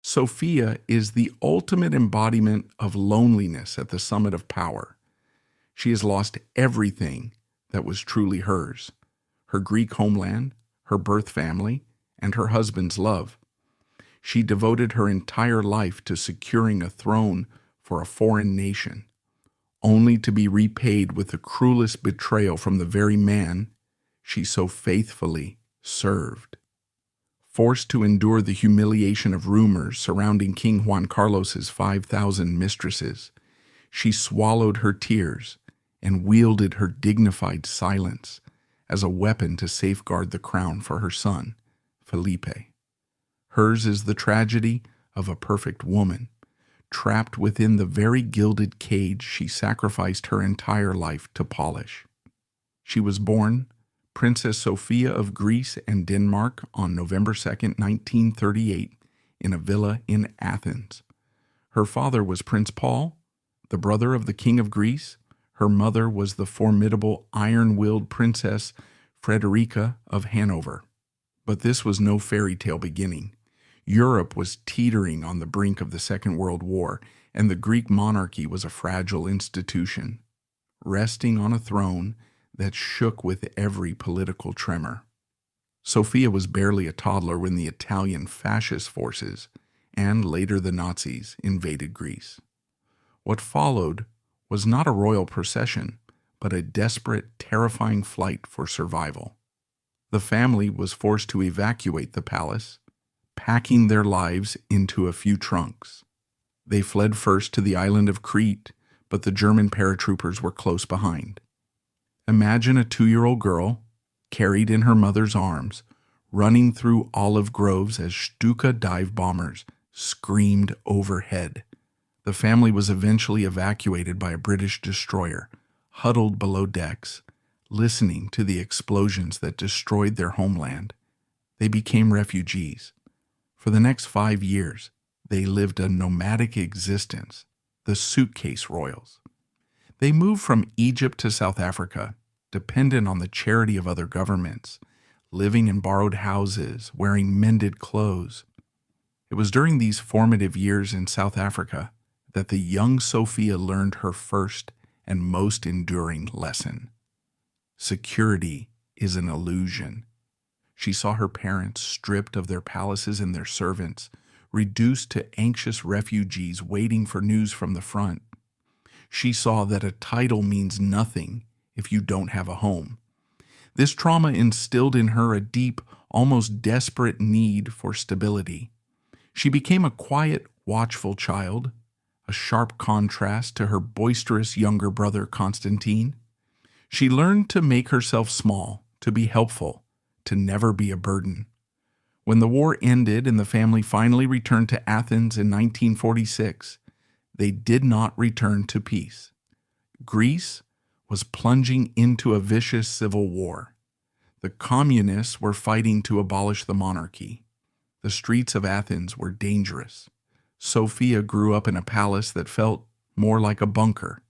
Sofia is the ultimate embodiment of loneliness at the summit of power. She has lost everything that was truly hers: her Greek homeland, her birth family, and her husband's love. She devoted her entire life to securing a throne for a foreign nation, only to be repaid with the cruelest betrayal from the very man she so faithfully served. Forced to endure the humiliation of rumors surrounding King Juan Carlos's 5,000 mistresses, she swallowed her tears and wielded her dignified silence as a weapon to safeguard the crown for her son, Felipe. Hers is the tragedy of a perfect woman, trapped within the very gilded cage she sacrificed her entire life to polish. She was born Princess Sofia of Greece and Denmark on November 2, 1938, in a villa in Athens. Her father was Prince Paul, the brother of the King of Greece. Her mother was the formidable iron-willed Princess Frederica of Hanover. But this was no fairy tale beginning. Europe was teetering on the brink of the Second World War, and the Greek monarchy was a fragile institution, resting on a throne that shook with every political tremor. Sofia was barely a toddler when the Italian fascist forces, and later the Nazis, invaded Greece. What followed was not a royal procession, but a desperate, terrifying flight for survival. The family was forced to evacuate the palace, packing their lives into a few trunks. They fled first to the island of Crete, but the German paratroopers were close behind. Imagine a 2-year-old girl, carried in her mother's arms, running through olive groves as Stuka dive bombers screamed overhead. The family was eventually evacuated by a British destroyer, huddled below decks, listening to the explosions that destroyed their homeland. They became refugees. For the next 5 years, they lived a nomadic existence, the suitcase royals. They moved from Egypt to South Africa, dependent on the charity of other governments, living in borrowed houses, wearing mended clothes. It was during these formative years in South Africa that the young Sofia learned her first and most enduring lesson. Security is an illusion. She saw her parents stripped of their palaces and their servants, reduced to anxious refugees waiting for news from the front. She saw that a title means nothing if you don't have a home. This trauma instilled in her a deep, almost desperate need for stability. She became a quiet, watchful child, a sharp contrast to her boisterous younger brother Constantine. She learned to make herself small, to be helpful, to never be a burden. When the war ended and the family finally returned to Athens in 1946, they did not return to peace. Greece was plunging into a vicious civil war. The communists were fighting to abolish the monarchy. The streets of Athens were dangerous. Sofia grew up in a palace that felt more like a bunker.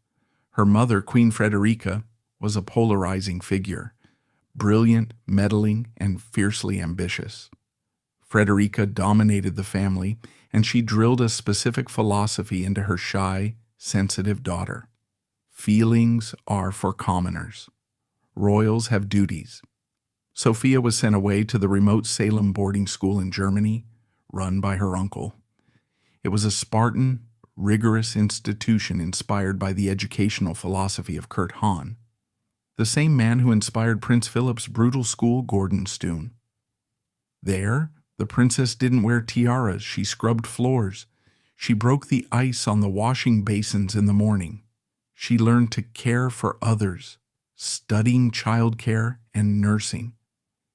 Her mother, Queen Frederica, was a polarizing figure, brilliant, meddling, and fiercely ambitious. Frederica dominated the family, and she drilled a specific philosophy into her shy, sensitive daughter. Feelings are for commoners. Royals have duties. Sofia was sent away to the remote Salem boarding school in Germany, run by her uncle. It was a Spartan, rigorous institution inspired by the educational philosophy of Kurt Hahn, the same man who inspired Prince Philip's brutal school, Gordonstoun. There, the princess didn't wear tiaras, she scrubbed floors. She broke the ice on the washing basins in the morning. She learned to care for others, studying childcare and nursing.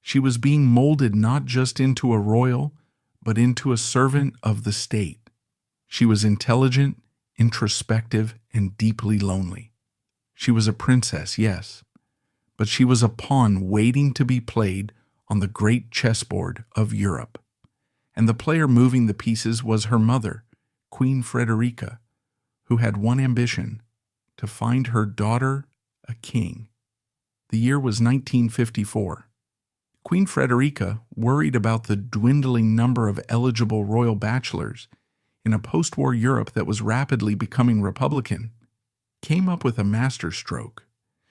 She was being molded not just into a royal, but into a servant of the state. She was intelligent, introspective, and deeply lonely. She was a princess, yes, but she was a pawn waiting to be played on the great chessboard of Europe. And the player moving the pieces was her mother, Queen Frederica, who had one ambition: to find her daughter a king. The year was 1954. Queen Frederica, worried about the dwindling number of eligible royal bachelors in a post-war Europe that was rapidly becoming Republican, came up with a masterstroke.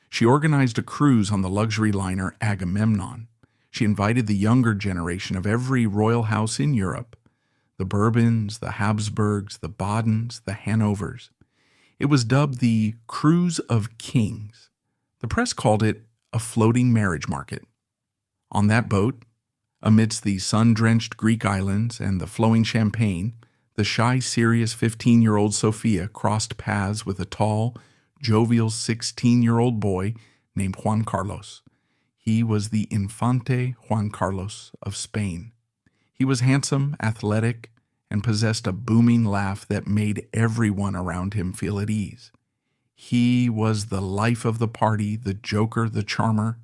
She organized a cruise on the luxury liner Agamemnon. She invited the younger generation of every royal house in Europe, the Bourbons, the Habsburgs, the Badens, the Hanovers. It was dubbed the Cruise of Kings. The press called it a floating marriage market. On that boat, amidst the sun-drenched Greek islands and the flowing champagne, the shy, serious 15-year-old Sofia crossed paths with a tall, jovial 16-year-old boy named Juan Carlos. He was the Infante Juan Carlos of Spain. He was handsome, athletic, and possessed a booming laugh that made everyone around him feel at ease. He was the life of the party, the joker, the charmer,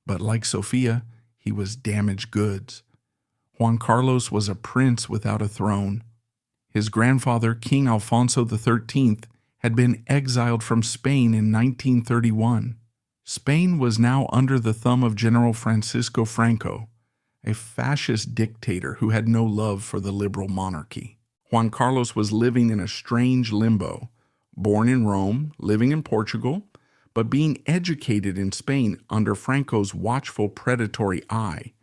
but like Sofia, he was damaged goods. Juan Carlos was a prince without a throne. His grandfather, King Alfonso XIII, had been exiled from Spain in 1931. Spain was now under the thumb of General Francisco Franco, a fascist dictator who had no love for the liberal monarchy. Juan Carlos was living in a strange limbo, born in Rome, living in Portugal, but being educated in Spain under Franco's watchful, predatory eye.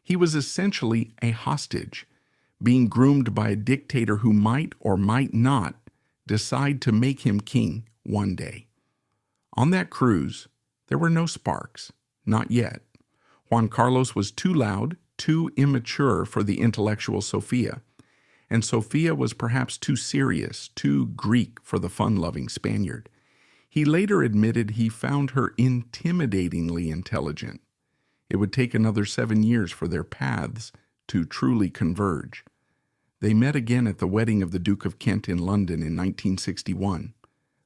He was essentially a hostage, being groomed by a dictator who might or might not decide to make him king one day. On that cruise, there were no sparks, not yet. Juan Carlos was too loud, too immature for the intellectual Sofia, and Sofia was perhaps too serious, too Greek for the fun-loving Spaniard. He later admitted he found her intimidatingly intelligent. It would take another 7 years for their paths to truly converge. They met again at the wedding of the Duke of Kent in London in 1961.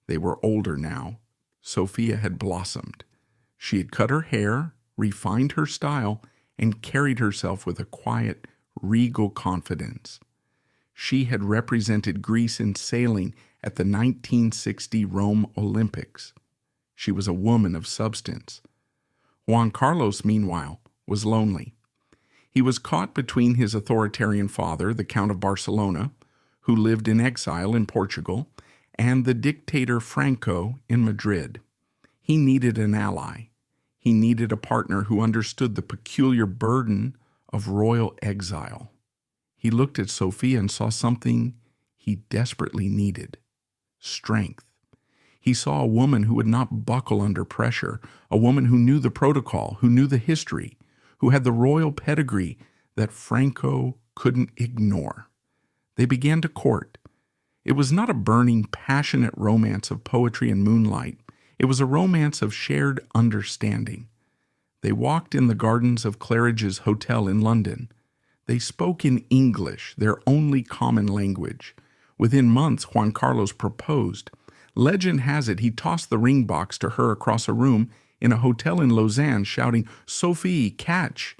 They were older now. Sofia had blossomed. She had cut her hair, refined her style, and carried herself with a quiet, regal confidence. She had represented Greece in sailing at the 1960 Rome Olympics. She was a woman of substance. Juan Carlos, meanwhile, was lonely. He was caught between his authoritarian father, the Count of Barcelona, who lived in exile in Portugal, and the dictator Franco in Madrid. He needed an ally. He needed a partner who understood the peculiar burden of royal exile. He looked at Sofia and saw something he desperately needed: strength. He saw a woman who would not buckle under pressure, a woman who knew the protocol, who knew the history, who had the royal pedigree that Franco couldn't ignore. They began to court. It was not a burning, passionate romance of poetry and moonlight. It was a romance of shared understanding. They walked in the gardens of Claridge's Hotel in London. They spoke in English, their only common language. Within months, Juan Carlos proposed. Legend has it he tossed the ring box to her across a room in a hotel in Lausanne, shouting, "Sophie, catch!"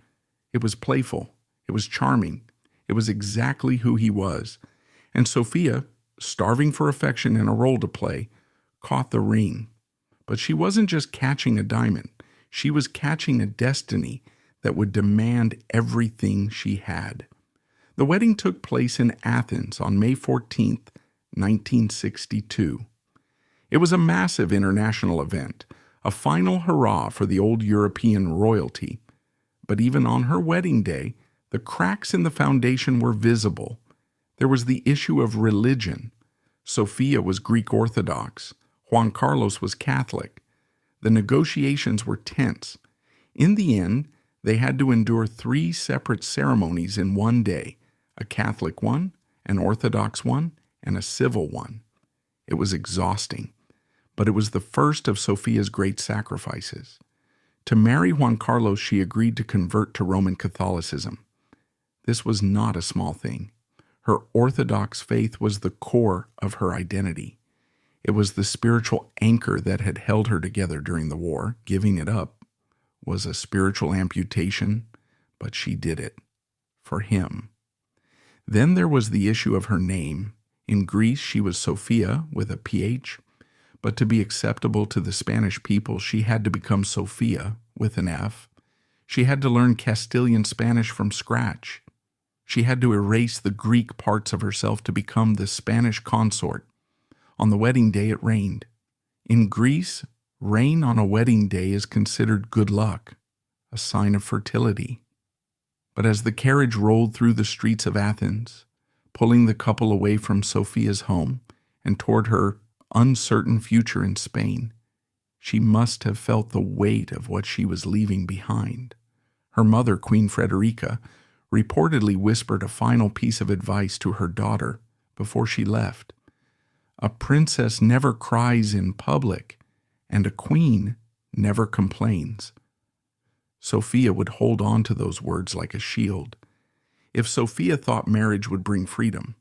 It was playful. It was charming. It was exactly who he was. And Sofia, starving for affection and a role to play, caught the ring. But she wasn't just catching a diamond. She was catching a destiny that would demand everything she had. The wedding took place in Athens on May 14th, 1962. It was a massive international event, a final hurrah for the old European royalty. But even on her wedding day, the cracks in the foundation were visible. There was the issue of religion. Sofia was Greek Orthodox. Juan Carlos was Catholic. The negotiations were tense. In the end, they had to endure 3 separate ceremonies in one day: a Catholic one, an Orthodox one, and a civil one. It was exhausting, but it was the first of Sofia's great sacrifices. To marry Juan Carlos, she agreed to convert to Roman Catholicism. This was not a small thing. Her Orthodox faith was the core of her identity. It was the spiritual anchor that had held her together during the war. Giving it up was a spiritual amputation, but she did it for him. Then there was the issue of her name. In Greece, she was Sofia with a PH, but to be acceptable to the Spanish people, she had to become Sofia with an F. She had to learn Castilian Spanish from scratch. She had to erase the Greek parts of herself to become the Spanish consort. On the wedding day, it rained. In Greece, rain on a wedding day is considered good luck, a sign of fertility. But as the carriage rolled through the streets of Athens, pulling the couple away from Sofia's home and toward her uncertain future in Spain, she must have felt the weight of what she was leaving behind. Her mother, Queen Frederica, reportedly whispered a final piece of advice to her daughter before she left. A princess never cries in public, and a queen never complains. Sofia would hold on to those words like a shield. If Sofia thought marriage would bring freedom,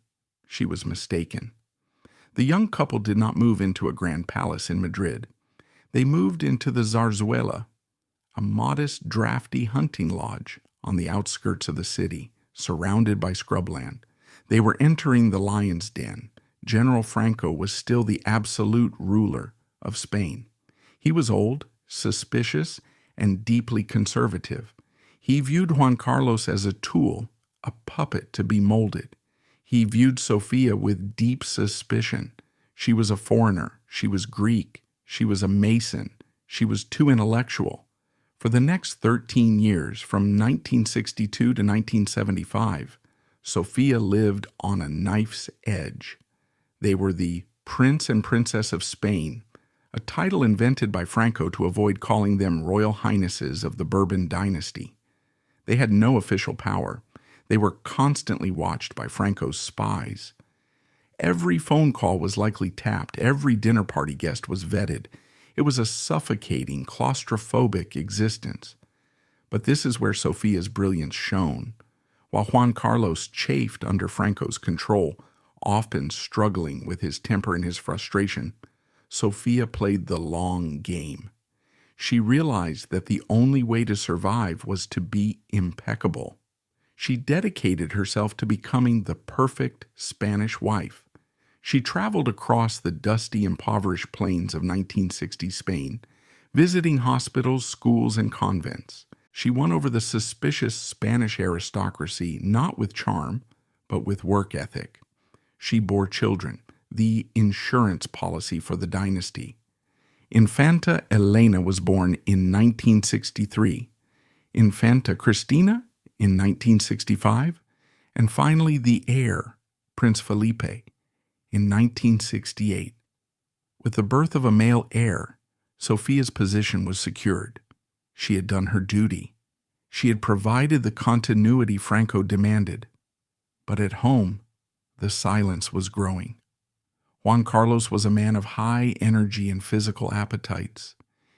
she was mistaken. The young couple did not move into a grand palace in Madrid. They moved into the Zarzuela, a modest, drafty hunting lodge on the outskirts of the city, surrounded by scrubland. They were entering the lion's den. General Franco was still the absolute ruler of Spain. He was old, suspicious, and deeply conservative. He viewed Juan Carlos as a tool, a puppet to be molded. He viewed Sofia with deep suspicion. She was a foreigner. She was Greek. She was a Mason. She was too intellectual. For the next 13 years, from 1962 to 1975, Sofia lived on a knife's edge. They were the Prince and Princess of Spain, a title invented by Franco to avoid calling them Royal Highnesses of the Bourbon dynasty. They had no official power. They were constantly watched by Franco's spies. Every phone call was likely tapped. Every dinner party guest was vetted. It was a suffocating, claustrophobic existence. But this is where Sofia's brilliance shone. While Juan Carlos chafed under Franco's control, often struggling with his temper and his frustration, Sofia played the long game. She realized that the only way to survive was to be impeccable. She dedicated herself to becoming the perfect Spanish wife. She traveled across the dusty, impoverished plains of 1960s Spain, visiting hospitals, schools, and convents. She won over the suspicious Spanish aristocracy not with charm, but with work ethic. She bore children, the insurance policy for the dynasty. Infanta Elena was born in 1963, Infanta Cristina in 1965, and finally the heir, Prince Felipe, in 1968. With the birth of a male heir, Sofia's position was secured. She had done her duty. She had provided the continuity Franco demanded. But at home, the silence was growing. Juan Carlos was a man of high energy and physical appetites.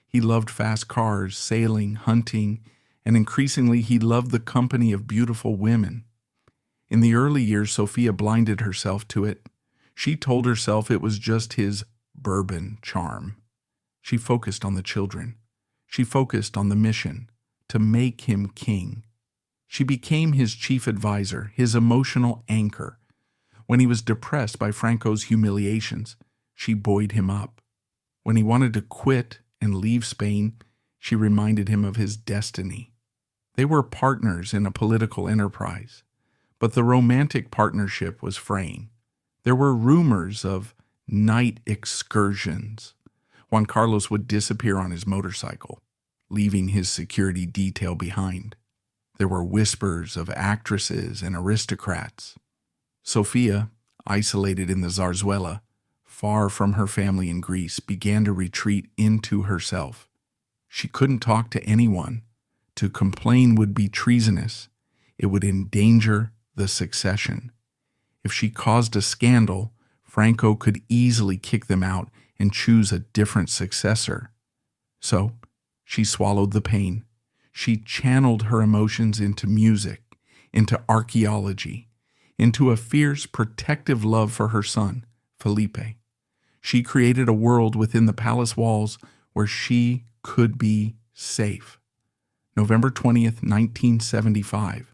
He loved fast cars, sailing, hunting, and increasingly he loved the company of beautiful women. In the early years, Sofia blinded herself to it. She told herself it was just his bourbon charm. She focused on the children. She focused on the mission, to make him king. She became his chief advisor, his emotional anchor. When he was depressed by Franco's humiliations, she buoyed him up. When he wanted to quit and leave Spain, she reminded him of his destiny. They were partners in a political enterprise, but the romantic partnership was fraying. There were rumors of night excursions. Juan Carlos would disappear on his motorcycle, leaving his security detail behind. There were whispers of actresses and aristocrats. Sofia, isolated in the Zarzuela, far from her family in Greece, began to retreat into herself. She couldn't talk to anyone. To complain would be treasonous. It would endanger the succession. If she caused a scandal, Franco could easily kick them out and choose a different successor. So, she swallowed the pain. She channeled her emotions into music, into archaeology, into a fierce, protective love for her son, Felipe. She created a world within the palace walls where she could be safe. November 20th, 1975.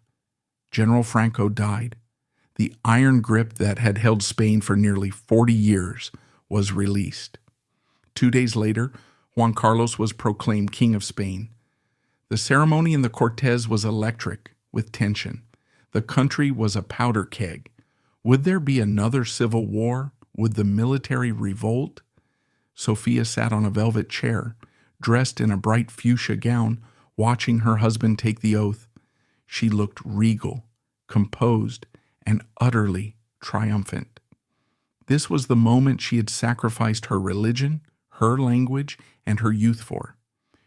General Franco died. The iron grip that had held Spain for nearly 40 years was released. 2 days later, Juan Carlos was proclaimed King of Spain. The ceremony in the Cortes was electric with tension. The country was a powder keg. Would there be another civil war? Would the military revolt? Sofia sat on a velvet chair, dressed in a bright fuchsia gown, watching her husband take the oath. She looked regal, composed, and utterly triumphant. This was the moment she had sacrificed her religion, her language, and her youth for.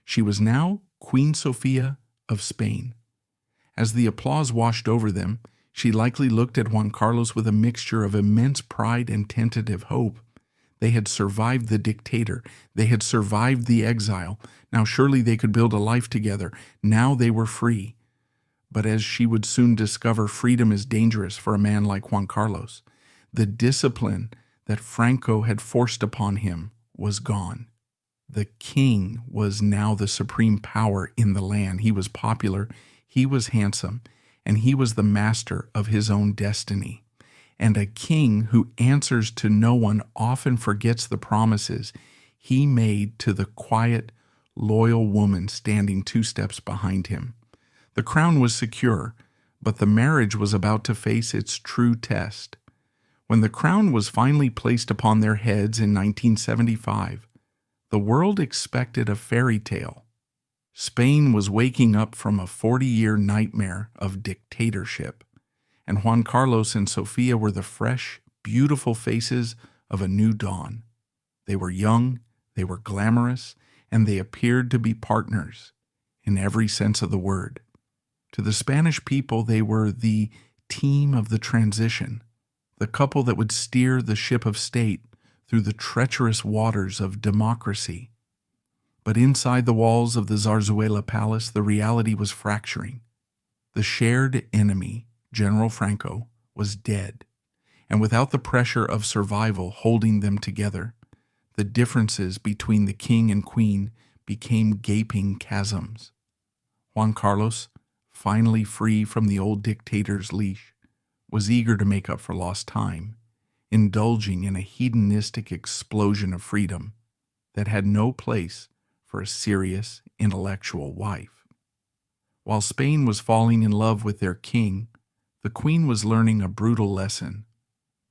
She was now Queen Sofia of Spain. As the applause washed over them, she likely looked at Juan Carlos with a mixture of immense pride and tentative hope. They had survived the dictator. They had survived the exile. Now surely they could build a life together. Now they were free. But as she would soon discover, freedom is dangerous for a man like Juan Carlos. The discipline that Franco had forced upon him was gone. The king was now the supreme power in the land. He was popular, he was handsome, and he was the master of his own destiny. And a king who answers to no one often forgets the promises he made to the quiet, loyal woman standing 2 steps behind him. The crown was secure, but the marriage was about to face its true test. When the crown was finally placed upon their heads in 1975, the world expected a fairy tale. Spain was waking up from a 40-year nightmare of dictatorship, and Juan Carlos and Sofia were the fresh, beautiful faces of a new dawn. They were young, they were glamorous, and they appeared to be partners in every sense of the word. To the Spanish people, they were the team of the transition, the couple that would steer the ship of state through the treacherous waters of democracy. But inside the walls of the Zarzuela Palace, the reality was fracturing. The shared enemy, General Franco, was dead, and without the pressure of survival holding them together, the differences between the king and queen became gaping chasms. Juan Carlos, finally free from the old dictator's leash, was eager to make up for lost time, indulging in a hedonistic explosion of freedom that had no place for a serious, intellectual wife. While Spain was falling in love with their king, the queen was learning a brutal lesson.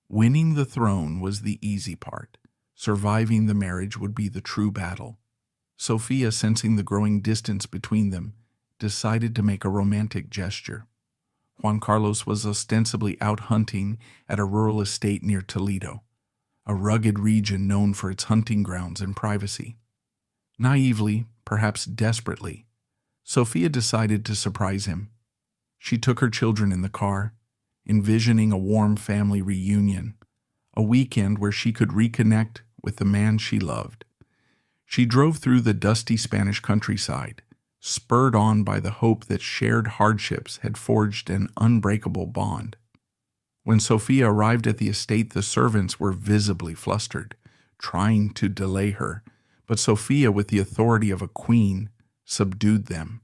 Winning the throne was the easy part. Surviving the marriage would be the true battle. Sofia, sensing the growing distance between them, decided to make a romantic gesture. Juan Carlos was ostensibly out hunting at a rural estate near Toledo, a rugged region known for its hunting grounds and privacy. Naively, perhaps desperately, Sofia decided to surprise him. She took her children in the car, envisioning a warm family reunion, a weekend where she could reconnect with the man she loved. She drove through the dusty Spanish countryside, spurred on by the hope that shared hardships had forged an unbreakable bond. When Sofia arrived at the estate, the servants were visibly flustered, trying to delay her, but Sofia, with the authority of a queen, subdued them.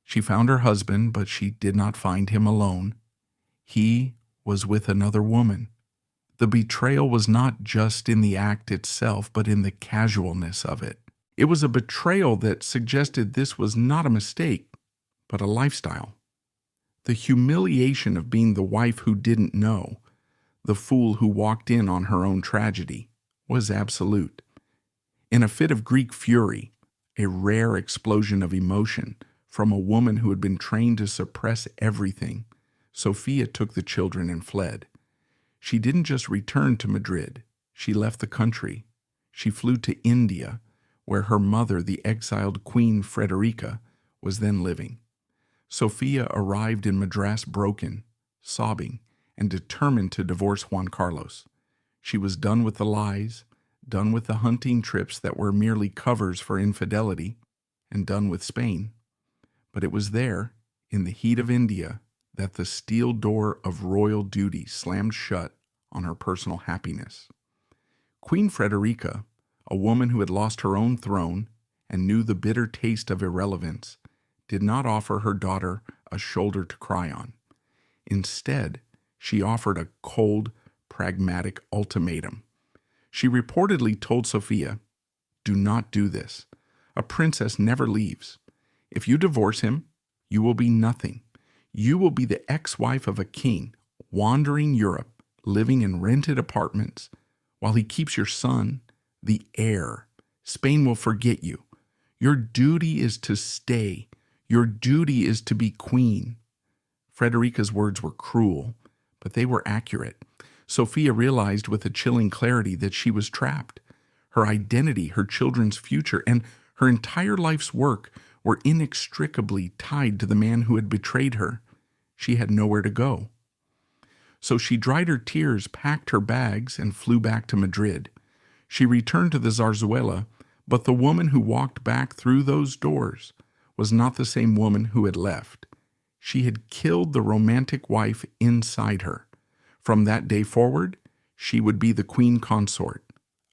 She found her husband, but she did not find him alone. He was with another woman. The betrayal was not just in the act itself, but in the casualness of it. It was a betrayal that suggested this was not a mistake, but a lifestyle. The humiliation of being the wife who didn't know, the fool who walked in on her own tragedy, was absolute. In a fit of Greek fury, a rare explosion of emotion from a woman who had been trained to suppress everything, Sofia took the children and fled. She didn't just return to Madrid. She left the country. She flew to India, where her mother, the exiled Queen Frederica, was then living. Sofia arrived in Madras broken, sobbing, and determined to divorce Juan Carlos. She was done with the lies, done with the hunting trips that were merely covers for infidelity, and done with Spain. But it was there, in the heat of India, that the steel door of royal duty slammed shut on her personal happiness. Queen Frederica, a woman who had lost her own throne and knew the bitter taste of irrelevance, did not offer her daughter a shoulder to cry on. Instead, she offered a cold, pragmatic ultimatum. She reportedly told Sofia, "Do not do this. A princess never leaves. If you divorce him, you will be nothing. You will be the ex-wife of a king, wandering Europe, living in rented apartments, while he keeps your son, the heir. Spain will forget you. Your duty is to stay. Your duty is to be queen." Frederica's words were cruel, but they were accurate. Sofia realized with a chilling clarity that she was trapped. Her identity, her children's future, and her entire life's work were inextricably tied to the man who had betrayed her. She had nowhere to go. So she dried her tears, packed her bags, and flew back to Madrid. She returned to the Zarzuela, but the woman who walked back through those doors was not the same woman who had left. She had killed the romantic wife inside her. From that day forward, she would be the queen consort,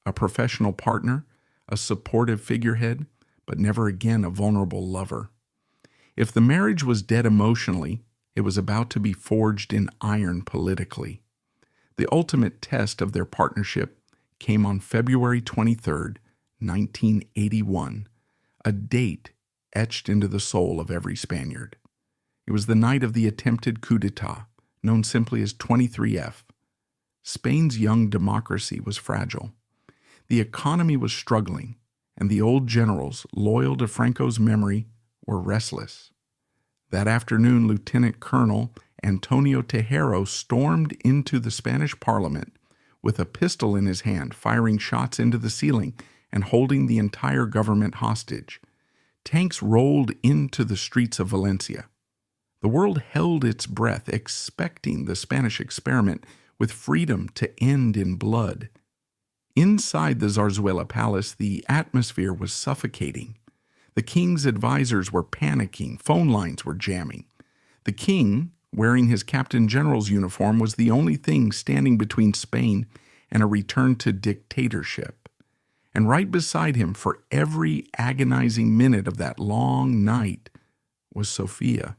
a professional partner, a supportive figurehead, but never again a vulnerable lover. If the marriage was dead emotionally, it was about to be forged in iron politically. The ultimate test of their partnership came on February 23rd, 1981, a date etched into the soul of every Spaniard. It was the night of the attempted coup d'etat, known simply as 23F. Spain's young democracy was fragile. The economy was struggling, and the old generals, loyal to Franco's memory, were restless. That afternoon, Lieutenant Colonel Antonio Tejero stormed into the Spanish parliament with a pistol in his hand, firing shots into the ceiling and holding the entire government hostage. Tanks rolled into the streets of Valencia. The world held its breath, expecting the Spanish experiment with freedom to end in blood. Inside the Zarzuela Palace, the atmosphere was suffocating. The king's advisors were panicking. Phone lines were jamming. The king, wearing his captain general's uniform, was the only thing standing between Spain and a return to dictatorship. And right beside him, for every agonizing minute of that long night, was Sofia.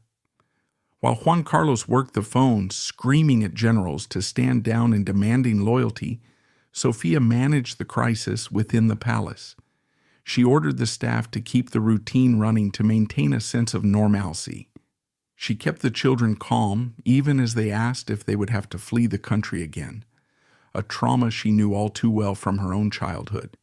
While Juan Carlos worked the phone, screaming at generals to stand down and demanding loyalty, Sofia managed the crisis within the palace. She ordered the staff to keep the routine running to maintain a sense of normalcy. She kept the children calm, even as they asked if they would have to flee the country again, a trauma she knew all too well from her own childhood.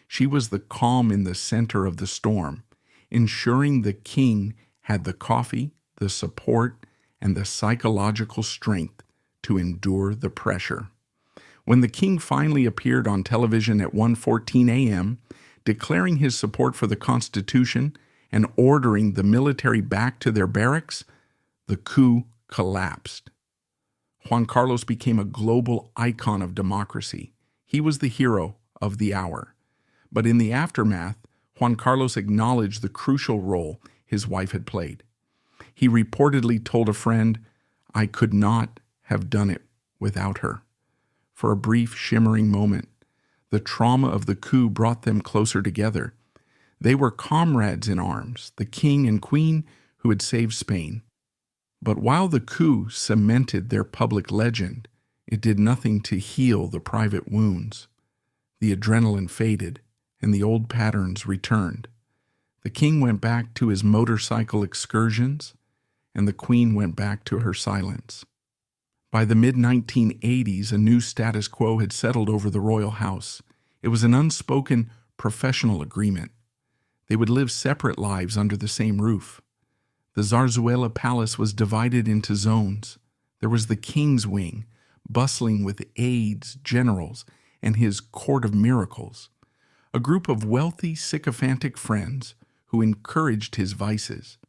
She was the calm in the center of the storm, ensuring the king had the coffee, the support, and the psychological strength to endure the pressure. When the king finally appeared on television at 1:14 a.m., declaring his support for the Constitution and ordering the military back to their barracks, the coup collapsed. Juan Carlos became a global icon of democracy. He was the hero of the hour. But in the aftermath, Juan Carlos acknowledged the crucial role his wife had played. He reportedly told a friend, "I could not have done it without her." For a brief, shimmering moment, the trauma of the coup brought them closer together. They were comrades in arms, the king and queen who had saved Spain. But while the coup cemented their public legend, it did nothing to heal the private wounds. The adrenaline faded, and the old patterns returned. The king went back to his motorcycle excursions, and the queen went back to her silence. By the mid-1980s, a new status quo had settled over the royal house. It was an unspoken professional agreement. They would live separate lives under the same roof. The Zarzuela Palace was divided into zones. There was the king's wing, bustling with aides, generals, and his court of miracles, a group of wealthy, sycophantic friends who encouraged his vices.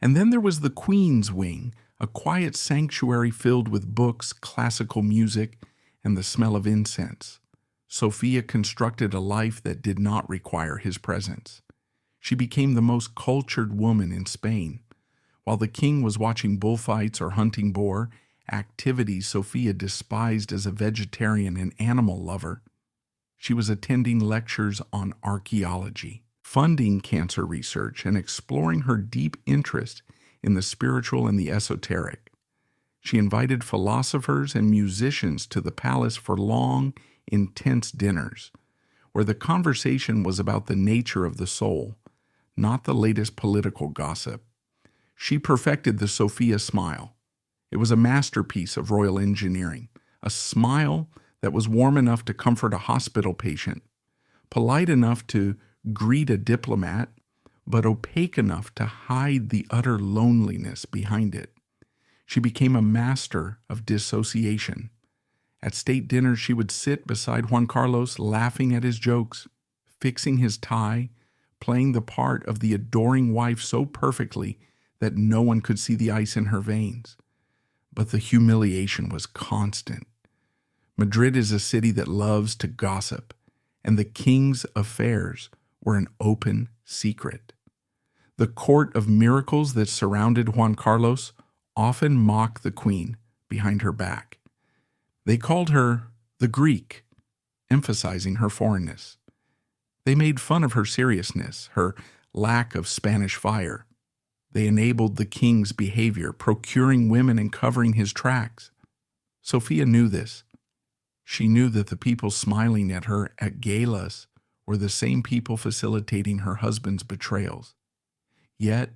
And then there was the queen's wing, a quiet sanctuary filled with books, classical music, and the smell of incense. Sofia constructed a life that did not require his presence. She became the most cultured woman in Spain. While the king was watching bullfights or hunting boar, activities Sofia despised as a vegetarian and animal lover, she was attending lectures on archaeology, funding cancer research, and exploring her deep interest in the spiritual and the esoteric. She invited philosophers and musicians to the palace for long, intense dinners, where the conversation was about the nature of the soul, not the latest political gossip. She perfected the Sofia smile. It was a masterpiece of royal engineering, a smile that was warm enough to comfort a hospital patient, polite enough to greet a diplomat, but opaque enough to hide the utter loneliness behind it. She became a master of dissociation. At state dinners, she would sit beside Juan Carlos, laughing at his jokes, fixing his tie, playing the part of the adoring wife so perfectly that no one could see the ice in her veins. But the humiliation was constant. Madrid is a city that loves to gossip, and the king's affairs were an open secret. The court of miracles that surrounded Juan Carlos often mocked the queen behind her back. They called her the Greek, emphasizing her foreignness. They made fun of her seriousness, her lack of Spanish fire. They enabled the king's behavior, procuring women and covering his tracks. Sofia knew this. She knew that the people smiling at her at galas were the same people facilitating her husband's betrayals. Yet,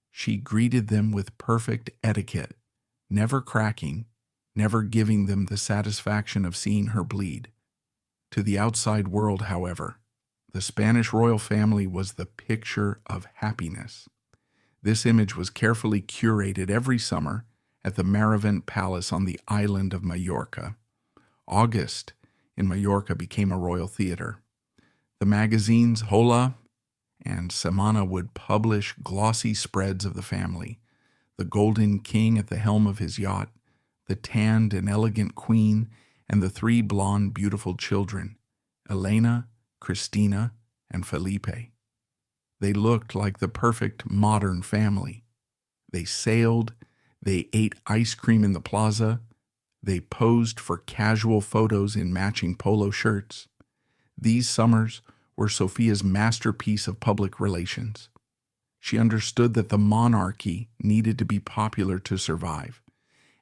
she greeted them with perfect etiquette, never cracking, never giving them the satisfaction of seeing her bleed. To the outside world, however, the Spanish royal family was the picture of happiness. This image was carefully curated every summer at the Maravent Palace on the island of Majorca. August in Majorca became a royal theater. The magazines Hola and Semana would publish glossy spreads of the family, the golden king at the helm of his yacht, the tanned and elegant queen, and the three blonde, beautiful children, Elena, Cristina, and Felipe. They looked like the perfect modern family. They sailed, they ate ice cream in the plaza, they posed for casual photos in matching polo shirts. These summers were Sofia's masterpiece of public relations. She understood that the monarchy needed to be popular to survive,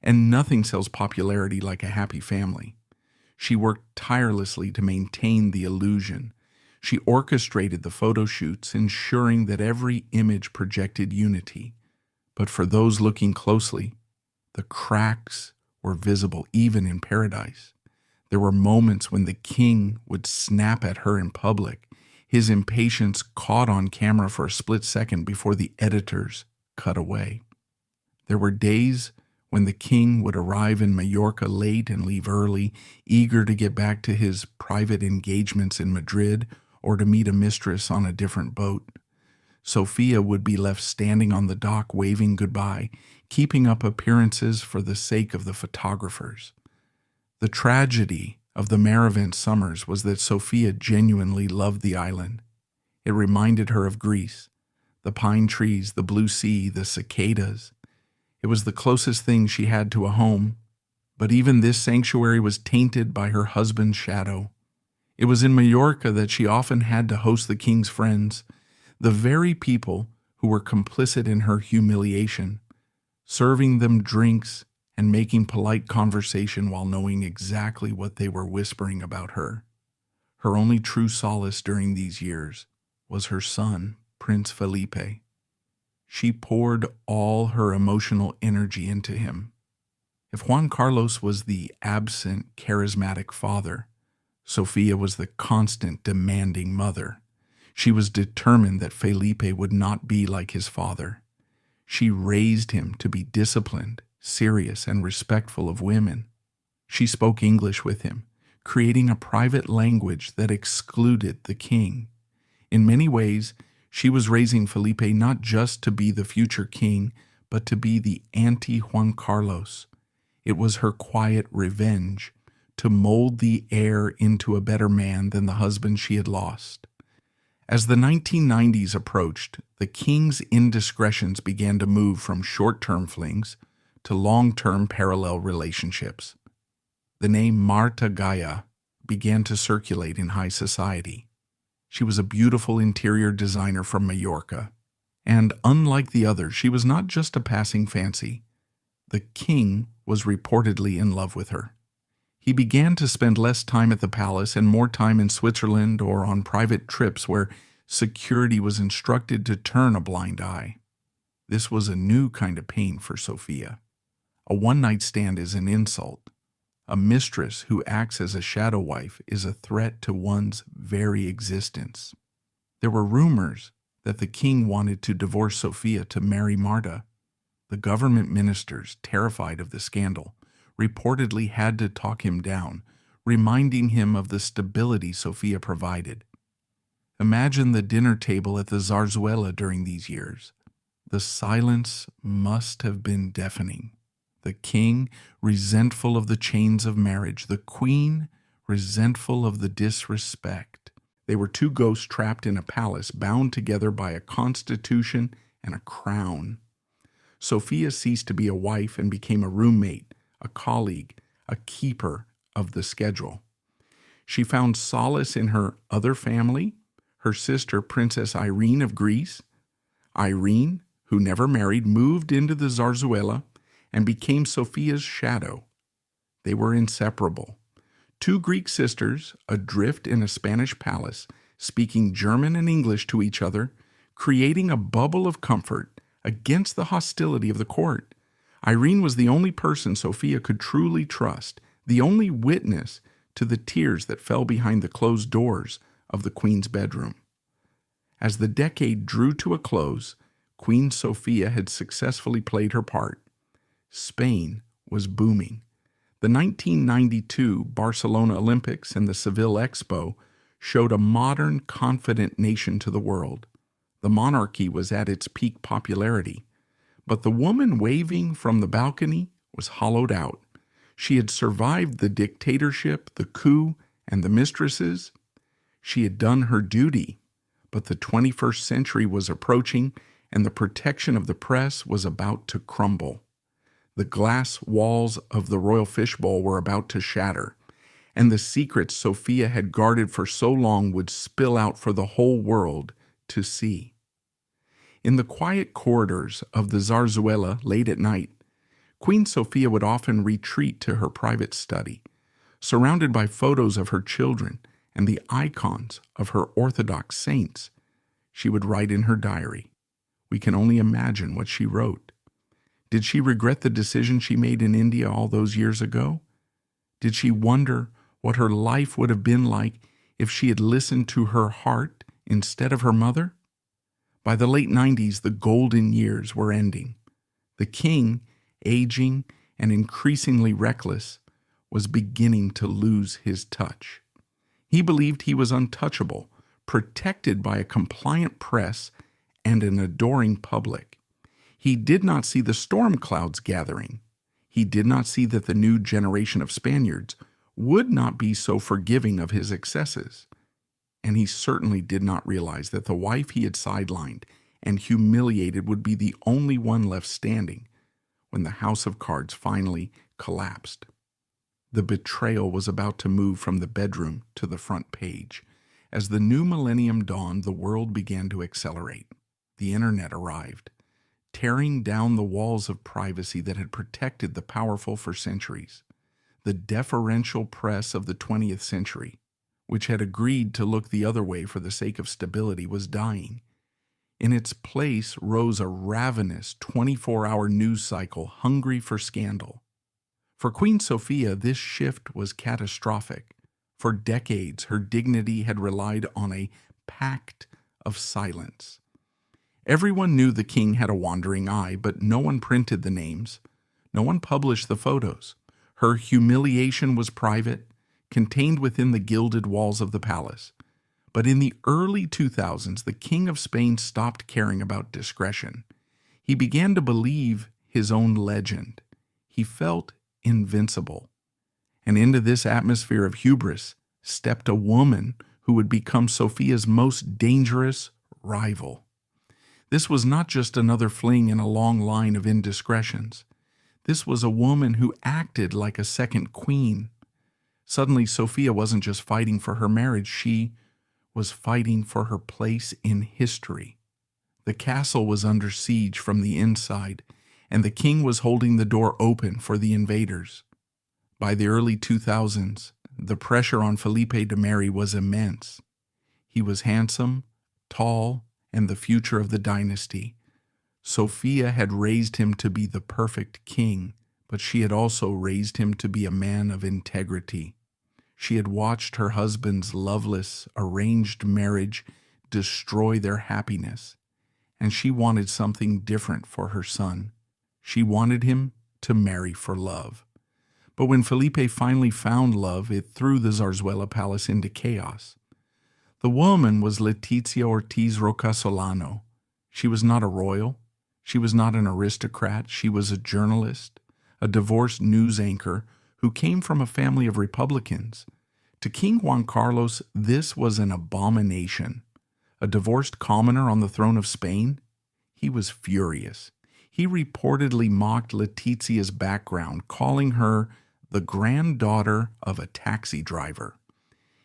and nothing sells popularity like a happy family. She worked tirelessly to maintain the illusion. She orchestrated the photo shoots, ensuring that every image projected unity. But for those looking closely, the cracks were visible even in paradise. There were moments when the king would snap at her in public, his impatience caught on camera for a split second before the editors cut away. There were days when the king would arrive in Majorca late and leave early, eager to get back to his private engagements in Madrid or to meet a mistress on a different boat. Sofia would be left standing on the dock waving goodbye, keeping up appearances for the sake of the photographers. The tragedy of the Maravent summers was that Sofia genuinely loved the island. It reminded her of Greece, the pine trees, the blue sea, the cicadas. It was the closest thing she had to a home, but even this sanctuary was tainted by her husband's shadow. It was in Majorca that she often had to host the king's friends, the very people who were complicit in her humiliation, serving them drinks and making polite conversation while knowing exactly what they were whispering about her. Her only true solace during these years was her son, Prince Felipe. She poured all her emotional energy into him. If Juan Carlos was the absent, charismatic father, Sofia was the constant, demanding mother. She was determined that Felipe would not be like his father. She raised him to be disciplined, serious, and respectful of women. She spoke English with him, creating a private language that excluded the king. In many ways, she was raising Felipe not just to be the future king, but to be the anti-Juan Carlos. It was her quiet revenge to mold the heir into a better man than the husband she had lost. As the 1990s approached, the king's indiscretions began to move from short-term flings to long-term parallel relationships. The name Marta Gaia began to circulate in high society. She was a beautiful interior designer from Majorca, and unlike the others, she was not just a passing fancy. The king was reportedly in love with her. He began to spend less time at the palace and more time in Switzerland or on private trips where Security was instructed to turn a blind eye. This was a new kind of pain for Sofia. A one-night stand is an insult. A mistress who acts as a shadow wife is a threat to one's very existence. There were rumors that the king wanted to divorce Sofia to marry Marta. The government ministers, terrified of the scandal, reportedly had to talk him down, reminding him of the stability Sofia provided. Imagine the dinner table at the Zarzuela during these years. The silence must have been deafening. The king, resentful of the chains of marriage. The queen, resentful of the disrespect. They were two ghosts trapped in a palace, bound together by a constitution and a crown. Sofia ceased to be a wife and became a roommate, a colleague, a keeper of the schedule. She found solace in her other family, her sister, Princess Irene of Greece. Irene, who never married, moved into the Zarzuela and became Sofia's shadow. They were inseparable. Two Greek sisters, adrift in a Spanish palace, speaking German and English to each other, creating a bubble of comfort against the hostility of the court. Irene was the only person Sofia could truly trust, the only witness to the tears that fell behind the closed doors of the queen's bedroom. As the decade drew to a close, Queen Sofia had successfully played her part. Spain was booming. The 1992 Barcelona Olympics and the Seville Expo showed a modern, confident nation to the world. The monarchy was at its peak popularity, but the woman waving from the balcony was hollowed out. She had survived the dictatorship, the coup, and the mistresses. She had done her duty, but the 21st century was approaching, and the protection of the press was about to crumble. The glass walls of the royal fishbowl were about to shatter, and the secrets Sofia had guarded for so long would spill out for the whole world to see. In the quiet corridors of the Zarzuela late at night, Queen Sofia would often retreat to her private study, surrounded by photos of her children and the icons of her Orthodox saints. She would write in her diary. We can only imagine what she wrote. Did she regret the decision she made in India all those years ago? Did she wonder what her life would have been like if she had listened to her heart instead of her mother? By the late 90s, the golden years were ending. The king, aging and increasingly reckless, was beginning to lose his touch. He believed he was untouchable, protected by a compliant press and an adoring public. He did not see the storm clouds gathering. He did not see that the new generation of Spaniards would not be so forgiving of his excesses. And he certainly did not realize that the wife he had sidelined and humiliated would be the only one left standing when the house of cards finally collapsed. The betrayal was about to move from the bedroom to the front page. As the new millennium dawned, the world began to accelerate. The internet arrived, tearing down the walls of privacy that had protected the powerful for centuries. The deferential press of the 20th century, which had agreed to look the other way for the sake of stability, was dying. In its place rose a ravenous 24-hour news cycle hungry for scandal. For Queen Sofia, this shift was catastrophic. For decades, her dignity had relied on a pact of silence. Everyone knew the king had a wandering eye, but no one printed the names. No one published the photos. Her humiliation was private, contained within the gilded walls of the palace. But in the early 2000s, the King of Spain stopped caring about discretion. He began to believe his own legend. He felt invincible. And into this atmosphere of hubris stepped a woman who would become Sofia's most dangerous rival. This was not just another fling in a long line of indiscretions. This was a woman who acted like a second queen. Suddenly, Sofia wasn't just fighting for her marriage, she was fighting for her place in history. The castle was under siege from the inside, and the king was holding the door open for the invaders. By the early 2000s, the pressure on Felipe to marry was immense. He was handsome, tall, and the future of the dynasty. Sofia had raised him to be the perfect king, but she had also raised him to be a man of integrity. She had watched her husband's loveless, arranged marriage destroy their happiness, and she wanted something different for her son. She wanted him to marry for love. But when Felipe finally found love, it threw the Zarzuela palace into chaos. The woman was Letizia Ortiz Rocasolano. She was not a royal. She was not an aristocrat. She was a journalist, a divorced news anchor who came from a family of Republicans. To King Juan Carlos, this was an abomination. A divorced commoner on the throne of Spain? He was furious. He reportedly mocked Letizia's background, calling her the granddaughter of a taxi driver.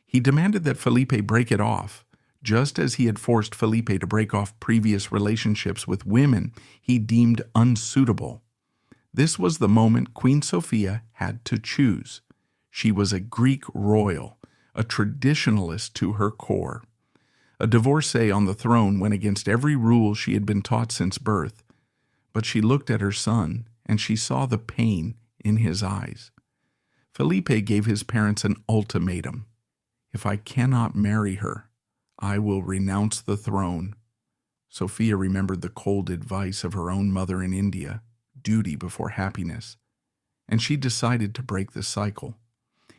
He demanded that Felipe break it off, just as he had forced Felipe to break off previous relationships with women he deemed unsuitable. This was the moment Queen Sofia had to choose. She was a Greek royal, a traditionalist to her core. A divorcee on the throne went against every rule she had been taught since birth, but she looked at her son and she saw the pain in his eyes. Felipe gave his parents an ultimatum. If I cannot marry her, I will renounce the throne. Sofia remembered the cold advice of her own mother in India, duty before happiness, and she decided to break the cycle.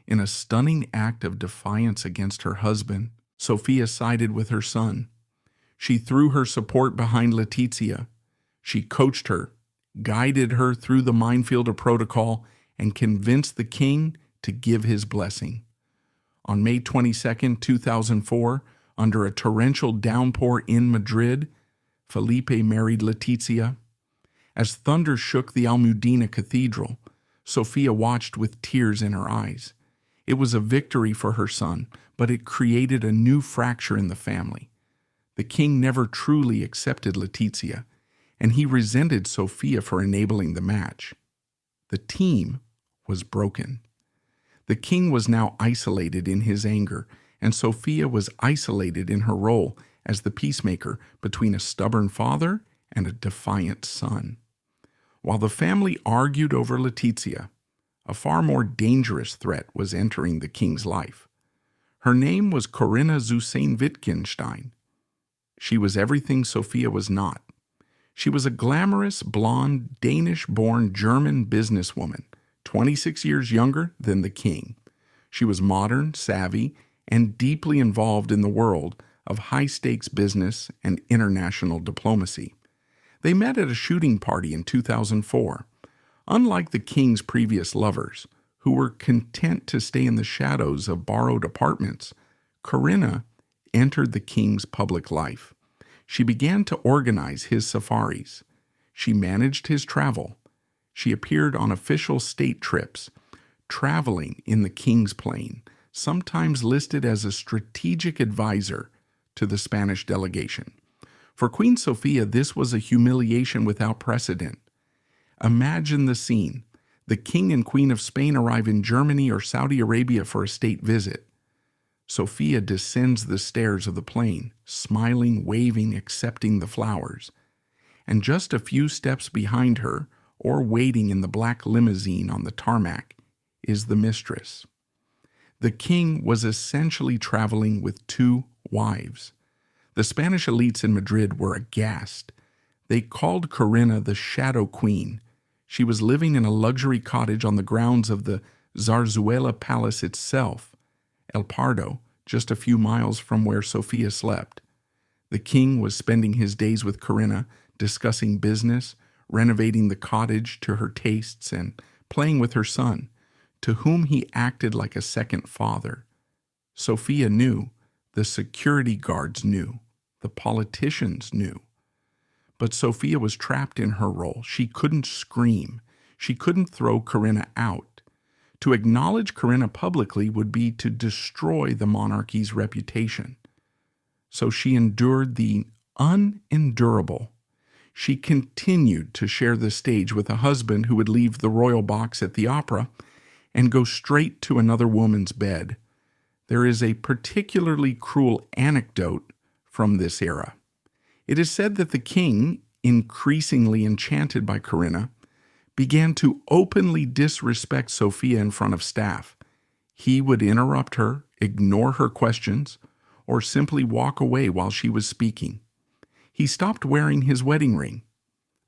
In a stunning act of defiance against her husband, Sofia sided with her son. She threw her support behind Letizia. She coached her, guided her through the minefield of protocol, and convinced the king to give his blessing. On May 22, 2004, under a torrential downpour in Madrid, Felipe married Letizia. As thunder shook the Almudena Cathedral, Sofia watched with tears in her eyes. It was a victory for her son, but it created a new fracture in the family. The king never truly accepted Letizia, and he resented Sofia for enabling the match. The team was broken. The king was now isolated in his anger, and Sofia was isolated in her role as the peacemaker between a stubborn father and a defiant son. While the family argued over Letizia, a far more dangerous threat was entering the king's life. Her name was Corinna Zusain Wittgenstein. She was everything Sofia was not. She was a glamorous, blonde, Danish-born German businesswoman, 26 years younger than the king. She was modern, savvy, and deeply involved in the world of high-stakes business and international diplomacy. They met at a shooting party in 2004. Unlike the king's previous lovers, who were content to stay in the shadows of borrowed apartments, Corinna entered the king's public life. She began to organize his safaris. She managed his travel. She appeared on official state trips, traveling in the king's plane, sometimes listed as a strategic advisor to the Spanish delegation. For Queen Sofia, this was a humiliation without precedent. Imagine the scene. The king and queen of Spain arrive in Germany or Saudi Arabia for a state visit. Sofia descends the stairs of the plane, smiling, waving, accepting the flowers. And just a few steps behind her, or waiting in the black limousine on the tarmac, is the mistress. The king was essentially traveling with two wives. The Spanish elites in Madrid were aghast. They called Corinna the Shadow Queen. She was living in a luxury cottage on the grounds of the Zarzuela Palace itself, El Pardo, just a few miles from where Sofia slept. The king was spending his days with Corinna, discussing business, renovating the cottage to her tastes, and playing with her son, to whom he acted like a second father. Sofia knew, the security guards knew, the politicians knew. But Sofia was trapped in her role. She couldn't scream. She couldn't throw Corinna out. To acknowledge Corinna publicly would be to destroy the monarchy's reputation. So she endured the unendurable. She continued to share the stage with a husband who would leave the royal box at the opera and go straight to another woman's bed. There is a particularly cruel anecdote from this era. It is said that the king, increasingly enchanted by Corinna, began to openly disrespect Sofia in front of staff. He would interrupt her, ignore her questions, or simply walk away while she was speaking. He stopped wearing his wedding ring.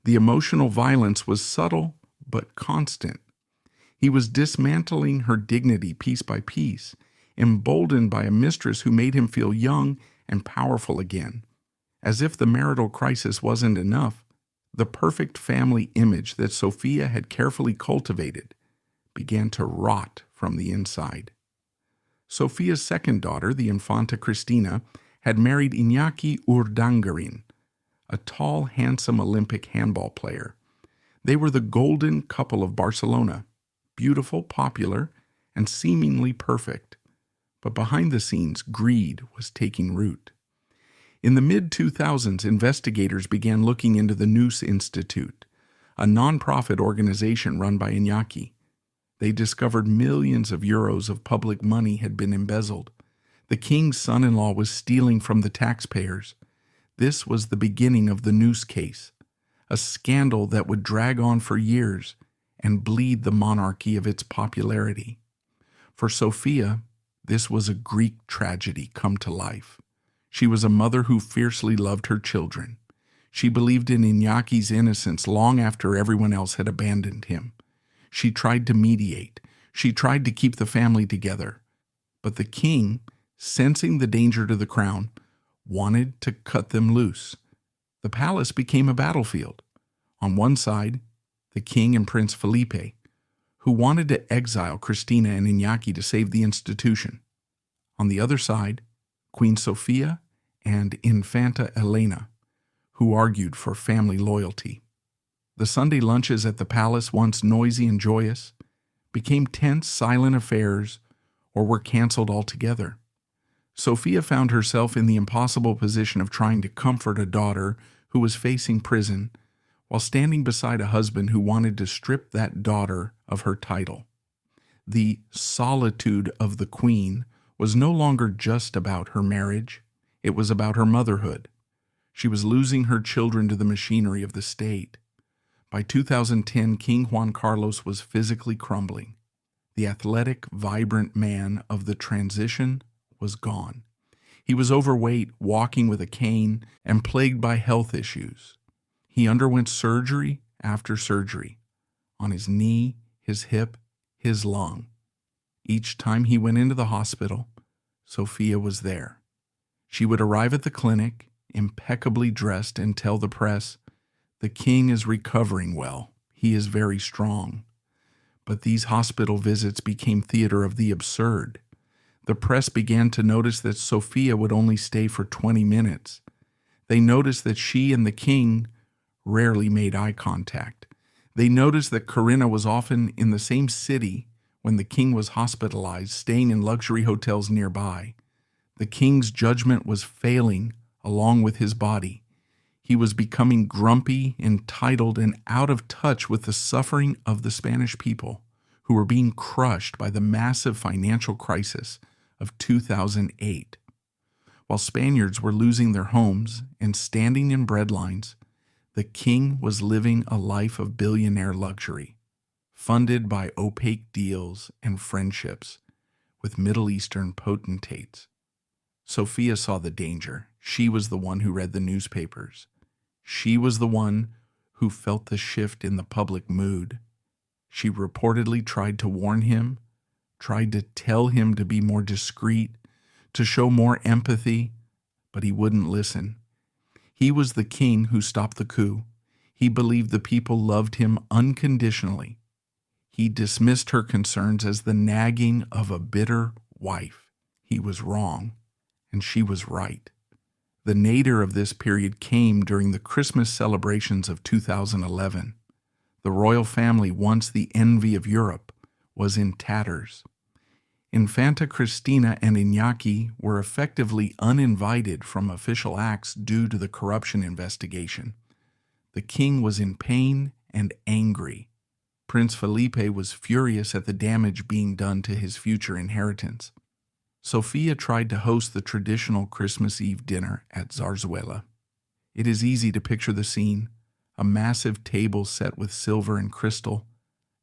The emotional violence was subtle but constant. He was dismantling her dignity piece by piece, emboldened by a mistress who made him feel young and powerful again. As if the marital crisis wasn't enough, the perfect family image that Sofia had carefully cultivated began to rot from the inside. Sofia's second daughter, the Infanta Cristina, had married Iñaki Urdangarin, a tall, handsome Olympic handball player. They were the golden couple of Barcelona, beautiful, popular, and seemingly perfect. But behind the scenes, greed was taking root. In the mid-2000s, investigators began looking into the Noose Institute, a non-profit organization run by Iñaki. They discovered millions of euros of public money had been embezzled. The king's son-in-law was stealing from the taxpayers. This was the beginning of the Noose case, a scandal that would drag on for years and bleed the monarchy of its popularity. For Sofia, this was a Greek tragedy come to life. She was a mother who fiercely loved her children. She believed in Iñaki's innocence long after everyone else had abandoned him. She tried to mediate. She tried to keep the family together. But the king, sensing the danger to the crown, wanted to cut them loose. The palace became a battlefield. On one side, the king and Prince Felipe, who wanted to exile Cristina and Iñaki to save the institution. On the other side, Queen Sofia and Infanta Elena, who argued for family loyalty. The Sunday lunches at the palace, once noisy and joyous, became tense, silent affairs or were canceled altogether. Sofia found herself in the impossible position of trying to comfort a daughter who was facing prison while standing beside a husband who wanted to strip that daughter of her title. The solitude of the queen was no longer just about her marriage. It was about her motherhood. She was losing her children to the machinery of the state. By 2010, King Juan Carlos was physically crumbling. The athletic, vibrant man of the transition was gone. He was overweight, walking with a cane, and plagued by health issues. He underwent surgery after surgery on his knee, his hip, his lung. Each time he went into the hospital, Sofia was there. She would arrive at the clinic, impeccably dressed, and tell the press, "The king is recovering well. He is very strong." But these hospital visits became theater of the absurd. The press began to notice that Sofia would only stay for 20 minutes. They noticed that she and the king rarely made eye contact. They noticed that Corinna was often in the same city when the king was hospitalized, staying in luxury hotels nearby. The king's judgment was failing along with his body. He was becoming grumpy, entitled, and out of touch with the suffering of the Spanish people, who were being crushed by the massive financial crisis of 2008. While Spaniards were losing their homes and standing in bread lines, the king was living a life of billionaire luxury, funded by opaque deals and friendships with Middle Eastern potentates. Sofia saw the danger. She was the one who read the newspapers. She was the one who felt the shift in the public mood. She reportedly tried to warn him, tried to tell him to be more discreet, to show more empathy, but he wouldn't listen. He was the king who stopped the coup. He believed the people loved him unconditionally. He dismissed her concerns as the nagging of a bitter wife. He was wrong, and she was right. The nadir of this period came during the Christmas celebrations of 2011. The royal family, once the envy of Europe, was in tatters. Infanta Cristina and Iñaki were effectively uninvited from official acts due to the corruption investigation. The king was in pain and angry. Prince Felipe was furious at the damage being done to his future inheritance. Sofia tried to host the traditional Christmas Eve dinner at Zarzuela. It is easy to picture the scene: a massive table set with silver and crystal,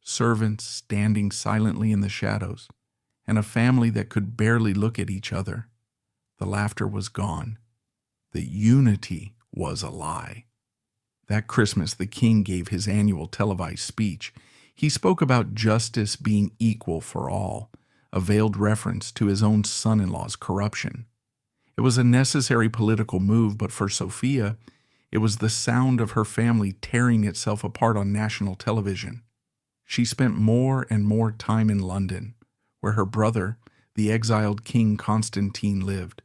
servants standing silently in the shadows, and a family that could barely look at each other. The laughter was gone. The unity was a lie. That Christmas, the king gave his annual televised speech. He spoke about justice being equal for all, a veiled reference to his own son-in-law's corruption. It was a necessary political move, but for Sofia, it was the sound of her family tearing itself apart on national television. She spent more and more time in London, where her brother, the exiled King Constantine, lived.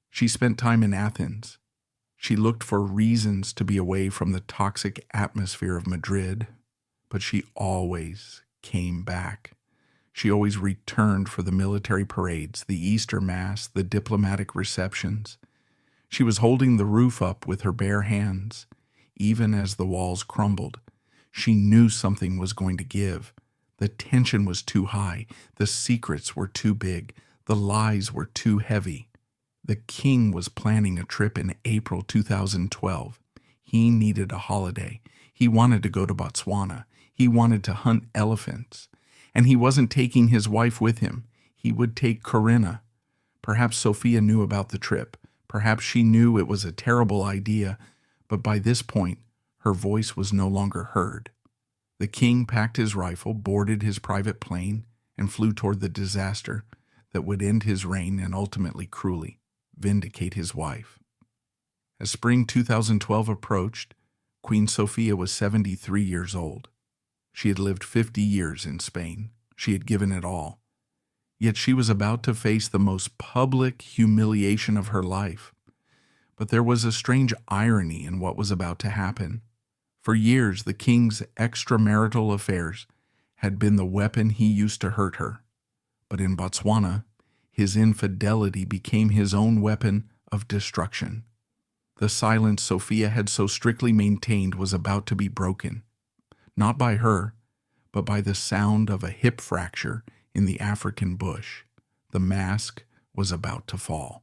She spent time in Athens. She looked for reasons to be away from the toxic atmosphere of Madrid, but she always came back. She always returned for the military parades, the Easter Mass, the diplomatic receptions. She was holding the roof up with her bare hands, even as the walls crumbled. She knew something was going to give. The tension was too high. The secrets were too big. The lies were too heavy. The king was planning a trip in April 2012. He needed a holiday. He wanted to go to Botswana. He wanted to hunt elephants. And he wasn't taking his wife with him. He would take Corinna. Perhaps Sofia knew about the trip. Perhaps she knew it was a terrible idea, but by this point, her voice was no longer heard. The king packed his rifle, boarded his private plane, and flew toward the disaster that would end his reign and ultimately cruelly vindicate his wife. As spring 2012 approached, Queen Sofia was 73 years old. She had lived 50 years in Spain. She had given it all. Yet she was about to face the most public humiliation of her life. But there was a strange irony in what was about to happen. For years, the king's extramarital affairs had been the weapon he used to hurt her. But in Botswana, his infidelity became his own weapon of destruction. The silence Sofia had so strictly maintained was about to be broken. Not by her, but by the sound of a hip fracture in the African bush. The mask was about to fall.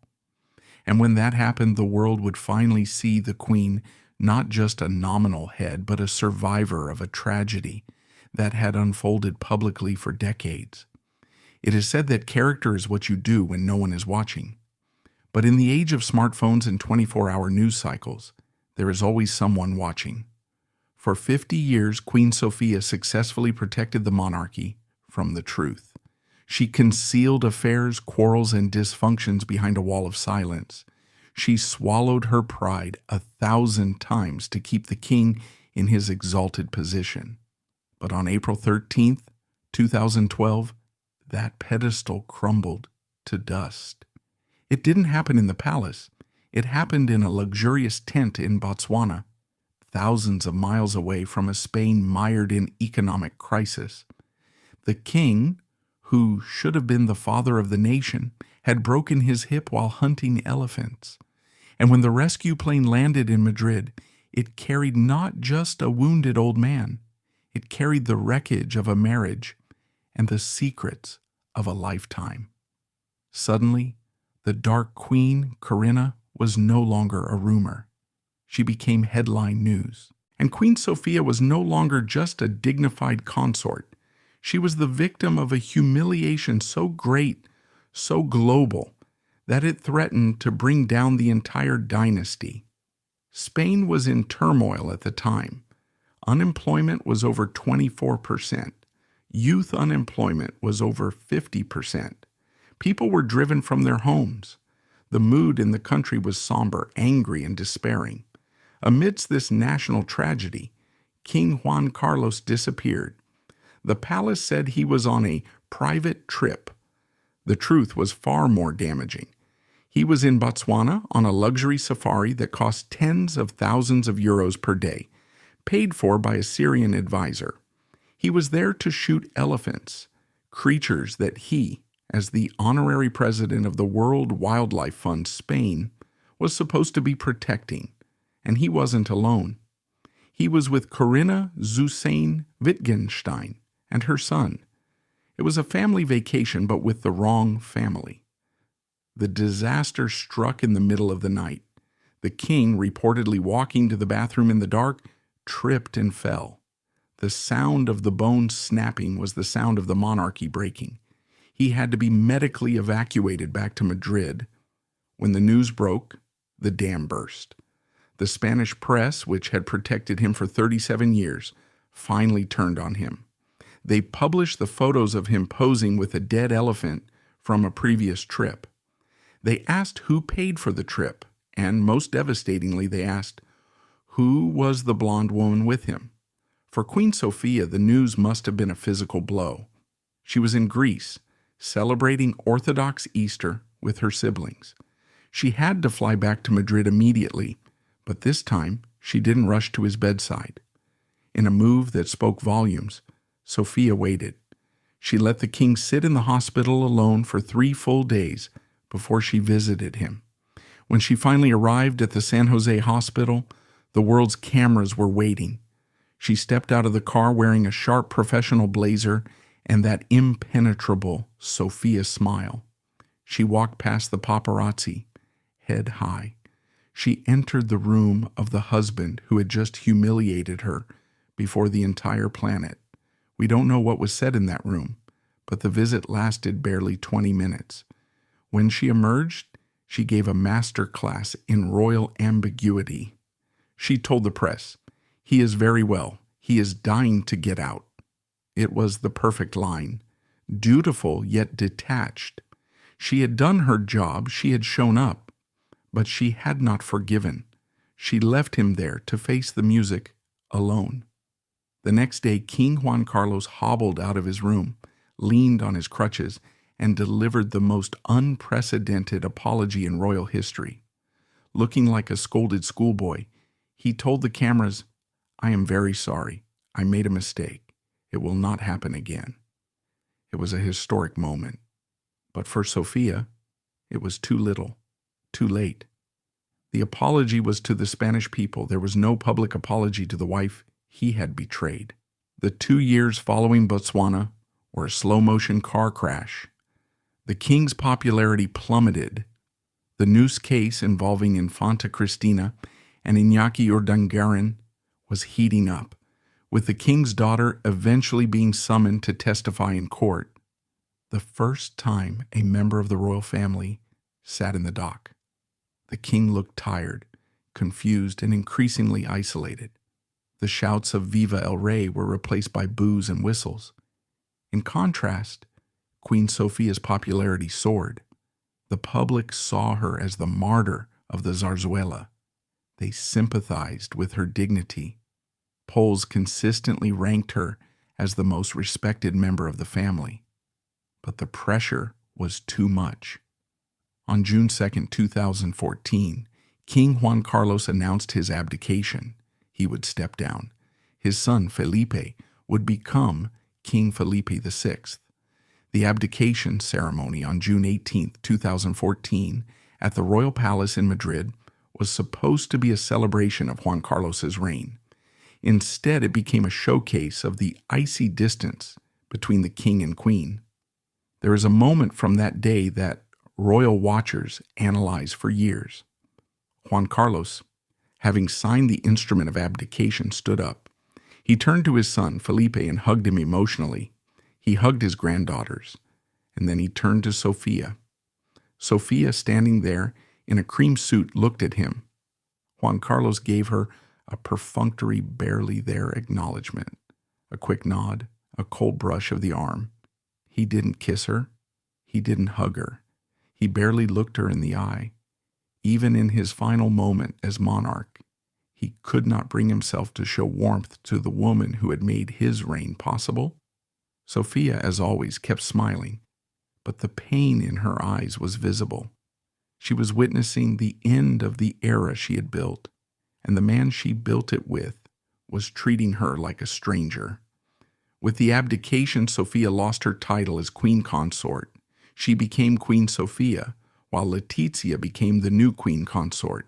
And when that happened, the world would finally see the queen not just a nominal head, but a survivor of a tragedy that had unfolded publicly for decades. It is said that character is what you do when no one is watching. But in the age of smartphones and 24-hour news cycles, there is always someone watching. For 50 years, Queen Sofia successfully protected the monarchy from the truth. She concealed affairs, quarrels, and dysfunctions behind a wall of silence. She swallowed her pride 1,000 times to keep the king in his exalted position. But on April 13th, 2012, that pedestal crumbled to dust. It didn't happen in the palace. It happened in a luxurious tent in Botswana, thousands of miles away from a Spain mired in economic crisis. The king, who should have been the father of the nation, had broken his hip while hunting elephants. And when the rescue plane landed in Madrid, it carried not just a wounded old man, it carried the wreckage of a marriage and the secrets of a lifetime. Suddenly, the Dark Queen, Corinna, was no longer a rumor. She became headline news. And Queen Sofia was no longer just a dignified consort. She was the victim of a humiliation so great, so global, that it threatened to bring down the entire dynasty. Spain was in turmoil at the time. Unemployment was over 24%. Youth unemployment was over 50%. People were driven from their homes. The mood in the country was somber, angry, and despairing. Amidst this national tragedy, King Juan Carlos disappeared. The palace said he was on a private trip. The truth was far more damaging. He was in Botswana on a luxury safari that cost tens of thousands of euros per day, paid for by a Syrian advisor. He was there to shoot elephants, creatures that he, as the honorary president of the World Wildlife Fund Spain, was supposed to be protecting. And he wasn't alone. He was with Corinna Zusain Wittgenstein and her son. It was a family vacation, but with the wrong family. The disaster struck in the middle of the night. The king, reportedly walking to the bathroom in the dark, tripped and fell. The sound of the bones snapping was the sound of the monarchy breaking. He had to be medically evacuated back to Madrid. When the news broke, the dam burst. The Spanish press, which had protected him for 37 years, finally turned on him. They published the photos of him posing with a dead elephant from a previous trip. They asked who paid for the trip, and most devastatingly, they asked, who was the blonde woman with him? For Queen Sofia, the news must have been a physical blow. She was in Greece, celebrating Orthodox Easter with her siblings. She had to fly back to Madrid immediately, but this time she didn't rush to his bedside. In a move that spoke volumes, Sofia waited. She let the king sit in the hospital alone for 3 full days before she visited him. When she finally arrived at the San Jose hospital, the world's cameras were waiting. She stepped out of the car wearing a sharp professional blazer and that impenetrable Sofia smile. She walked past the paparazzi, head high. She entered the room of the husband who had just humiliated her before the entire planet. We don't know what was said in that room, but the visit lasted barely 20 minutes. When she emerged, she gave a master class in royal ambiguity. She told the press, "He is very well. He is dying to get out." It was the perfect line, dutiful yet detached. She had done her job, she had shown up, but she had not forgiven. She left him there to face the music alone. The next day, King Juan Carlos hobbled out of his room, leaned on his crutches, and delivered the most unprecedented apology in royal history. Looking like a scolded schoolboy, he told the cameras, "I am very sorry. I made a mistake. It will not happen again." It was a historic moment. But for Sofia, it was too little, too late. The apology was to the Spanish people. There was no public apology to the wife he had betrayed. The 2 years following Botswana were a slow-motion car crash. The king's popularity plummeted. The noose case involving Infanta Cristina and Iñaki Urdangarin was heating up, with the king's daughter eventually being summoned to testify in court. The first time a member of the royal family sat in the dock. The king looked tired, confused, and increasingly isolated. The shouts of "Viva el Rey" were replaced by boos and whistles. In contrast, Queen Sofia's popularity soared. The public saw her as the martyr of the Zarzuela. They sympathized with her dignity. Polls consistently ranked her as the most respected member of the family. But the pressure was too much. On June 2, 2014, King Juan Carlos announced his abdication. He would step down. His son, Felipe, would become King Felipe VI. The abdication ceremony on June 18, 2014, at the Royal Palace in Madrid was supposed to be a celebration of Juan Carlos's reign. Instead, it became a showcase of the icy distance between the king and queen. There is a moment from that day that royal watchers analyze for years. Juan Carlos, having signed the instrument of abdication, stood up. He turned to his son, Felipe, and hugged him emotionally. He hugged his granddaughters, and then he turned to Sofia. Sofia, standing there in a cream suit, looked at him. Juan Carlos gave her a perfunctory, barely there acknowledgement, a quick nod, a cold brush of the arm. He didn't kiss her. He didn't hug her. He barely looked her in the eye. Even in his final moment as monarch, he could not bring himself to show warmth to the woman who had made his reign possible. Sofia, as always, kept smiling, but the pain in her eyes was visible. She was witnessing the end of the era she had built, and the man she built it with was treating her like a stranger. With the abdication, Sofia lost her title as queen consort. She became Queen Sofia, while Letizia became the new queen consort.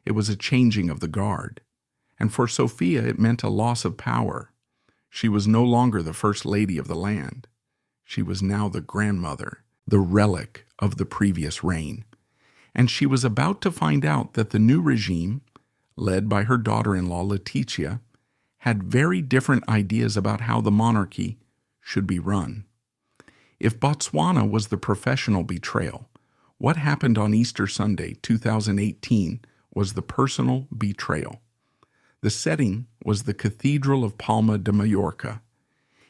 It was a changing of the guard. And for Sofia, it meant a loss of power. She was no longer the first lady of the land. She was now the grandmother, the relic of the previous reign. And she was about to find out that the new regime, led by her daughter-in-law Letizia, had very different ideas about how the monarchy should be run. If Botswana was the professional betrayal, what happened on Easter Sunday 2018 was the personal betrayal. The setting was the Cathedral of Palma de Mallorca.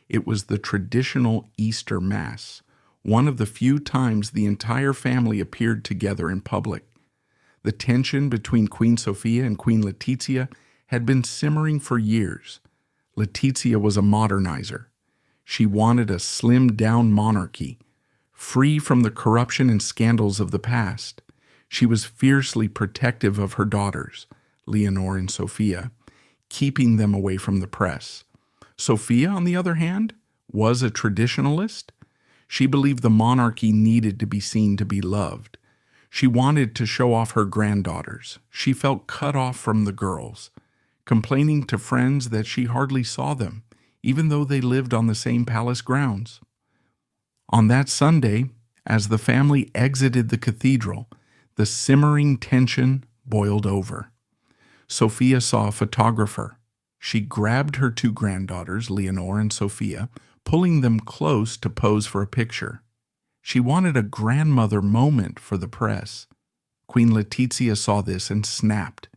It was the traditional Easter Mass, one of the few times the entire family appeared together in public. The tension between Queen Sofia and Queen Letizia had been simmering for years. Letizia was a modernizer. She wanted a slimmed-down monarchy, free from the corruption and scandals of the past. She was fiercely protective of her daughters, Leonor and Sofia, keeping them away from the press. Sofia, on the other hand, was a traditionalist. She believed the monarchy needed to be seen to be loved. She wanted to show off her granddaughters. She felt cut off from the girls, complaining to friends that she hardly saw them, even though they lived on the same palace grounds. On that Sunday, as the family exited the cathedral, the simmering tension boiled over. Sofia saw a photographer. She grabbed her two granddaughters, Leonor and Sofia, pulling them close to pose for a picture. She wanted a grandmother moment for the press. Queen Letizia saw this and snapped.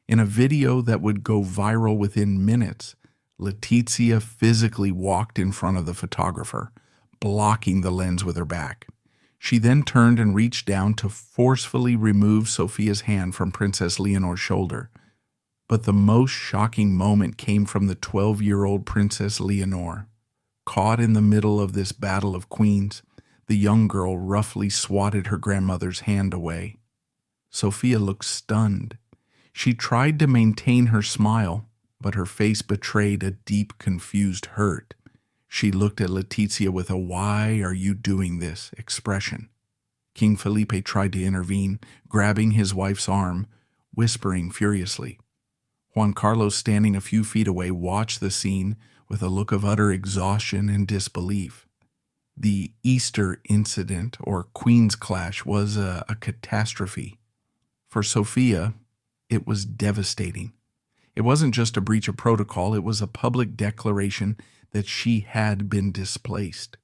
In a video that would go viral within minutes, Letizia physically walked in front of the photographer, blocking the lens with her back. She then turned and reached down to forcefully remove Sofia's hand from Princess Leonor's shoulder. But the most shocking moment came from the 12-year-old Princess Leonor. Caught in the middle of this battle of queens, the young girl roughly swatted her grandmother's hand away. Sofia looked stunned. She tried to maintain her smile, but her face betrayed a deep, confused hurt. She looked at Letizia with a "why are you doing this" expression. King Felipe tried to intervene, grabbing his wife's arm, whispering furiously. Juan Carlos, standing a few feet away, watched the scene with a look of utter exhaustion and disbelief. The Easter incident, or Queen's Clash, was a catastrophe. For Sofia, it was devastating. It wasn't just a breach of protocol, it was a public declaration that she had been displaced.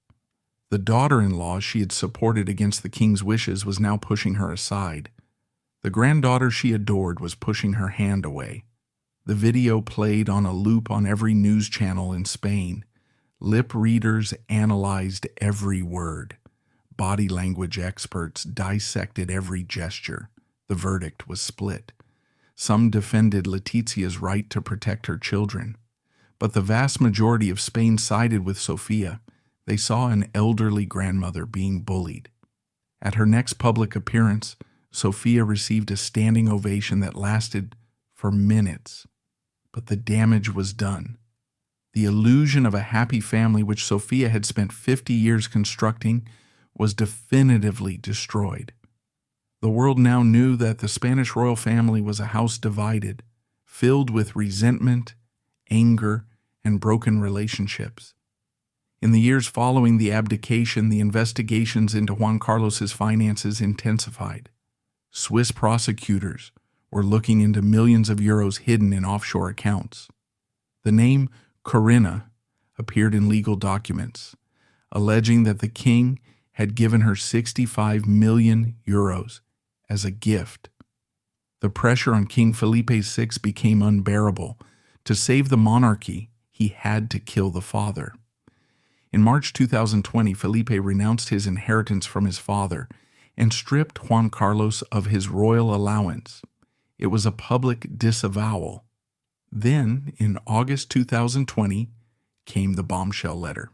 The daughter-in-law she had supported against the king's wishes was now pushing her aside. The granddaughter she adored was pushing her hand away. The video played on a loop on every news channel in Spain. Lip readers analyzed every word. Body language experts dissected every gesture. The verdict was split. Some defended Letizia's right to protect her children. But the vast majority of Spain sided with Sofia. They saw an elderly grandmother being bullied. At her next public appearance, Sofia received a standing ovation that lasted for minutes. But the damage was done. The illusion of a happy family which Sofia had spent 50 years constructing was definitively destroyed. The world now knew that the Spanish royal family was a house divided, filled with resentment, anger, and broken relationships. In the years following the abdication, the investigations into Juan Carlos's finances intensified. Swiss prosecutors were looking into millions of euros hidden in offshore accounts. The name Corinna appeared in legal documents, alleging that the king had given her 65 million euros as a gift. The pressure on King Felipe VI became unbearable. To save the monarchy, he had to kill the father. In March 2020, Felipe renounced his inheritance from his father and stripped Juan Carlos of his royal allowance. It was a public disavowal. Then, in August 2020, came the bombshell letter.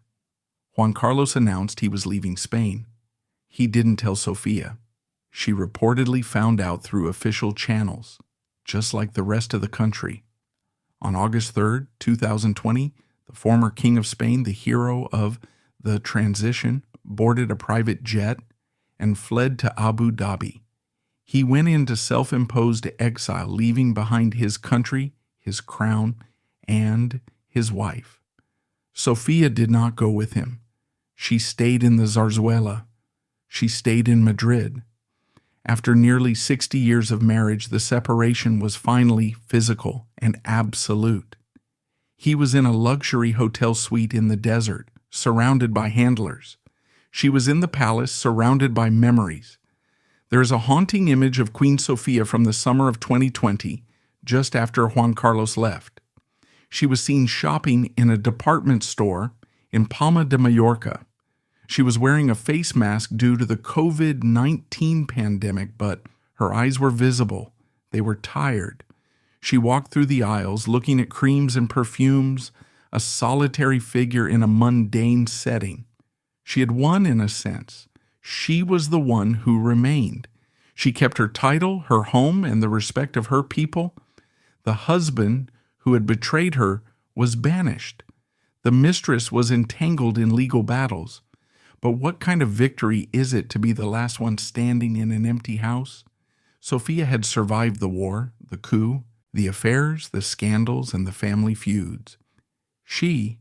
Juan Carlos announced he was leaving Spain. He didn't tell Sofia. She reportedly found out through official channels, just like the rest of the country. On August 3, 2020, the former King of Spain, the hero of the transition, boarded a private jet and fled to Abu Dhabi. He went into self-imposed exile, leaving behind his country, his crown, and his wife. Sofia did not go with him. She stayed in the Zarzuela. She stayed in Madrid. After nearly 60 years of marriage, the separation was finally physical and absolute. He was in a luxury hotel suite in the desert, surrounded by handlers. She was in the palace, surrounded by memories. There is a haunting image of Queen Sofia from the summer of 2020, just after Juan Carlos left. She was seen shopping in a department store in Palma de Mallorca. She was wearing a face mask due to the COVID-19 pandemic, but her eyes were visible. They were tired. She walked through the aisles, looking at creams and perfumes, a solitary figure in a mundane setting. She had won in a sense. She was the one who remained. She kept her title, her home, and the respect of her people. The husband who had betrayed her was banished. The mistress was entangled in legal battles. But what kind of victory is it to be the last one standing in an empty house? Sofia had survived the war, the coup, the affairs, the scandals, and the family feuds. She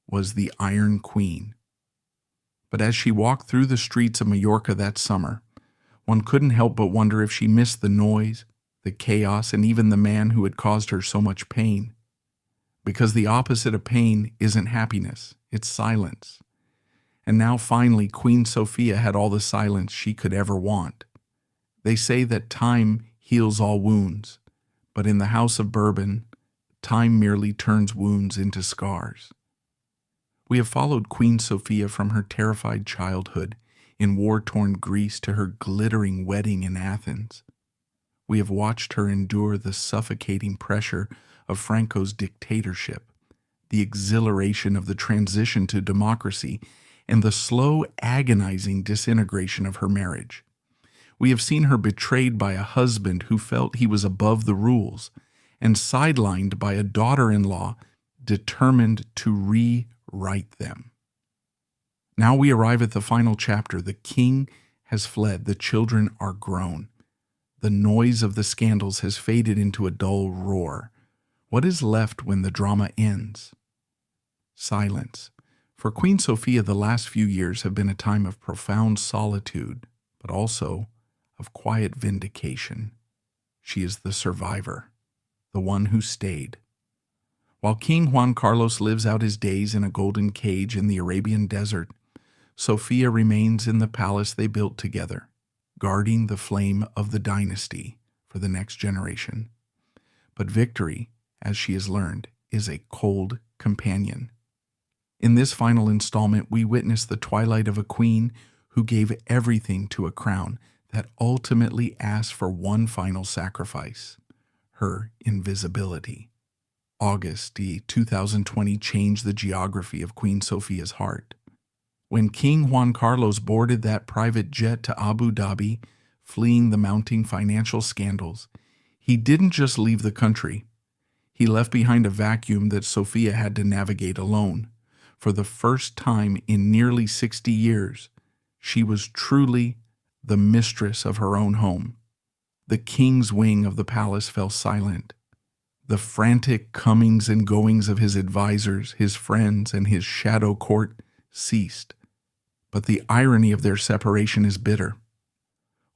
was the Iron Queen. But as she walked through the streets of Mallorca that summer, one couldn't help but wonder if she missed the noise, the chaos, and even the man who had caused her so much pain. Because the opposite of pain isn't happiness, it's silence. And now finally Queen Sofia had all the silence she could ever want. They say that time heals all wounds, but in the House of Bourbon, time merely turns wounds into scars. We have followed Queen Sofia from her terrified childhood in war-torn Greece to her glittering wedding in Athens. We have watched her endure the suffocating pressure of Franco's dictatorship, the exhilaration of the transition to democracy, and the slow, agonizing disintegration of her marriage. We have seen her betrayed by a husband who felt he was above the rules, and sidelined by a daughter-in-law determined to rewrite them. Now we arrive at the final chapter. The king has fled. The children are grown. The noise of the scandals has faded into a dull roar. What is left when the drama ends? Silence. For Queen Sofia, the last few years have been a time of profound solitude, but also of quiet vindication. She is the survivor, the one who stayed. While King Juan Carlos lives out his days in a golden cage in the Arabian desert, Sofia remains in the palace they built together, guarding the flame of the dynasty for the next generation. But victory, as she has learned, is a cold companion. In this final installment, we witness the twilight of a queen who gave everything to a crown that ultimately asked for one final sacrifice: her invisibility. August 2020 changed the geography of Queen Sofia's heart. When King Juan Carlos boarded that private jet to Abu Dhabi, fleeing the mounting financial scandals, he didn't just leave the country. He left behind a vacuum that Sofia had to navigate alone. For the first time in nearly 60 years, she was truly the mistress of her own home. The king's wing of the palace fell silent. The frantic comings and goings of his advisors, his friends, and his shadow court ceased. But the irony of their separation is bitter.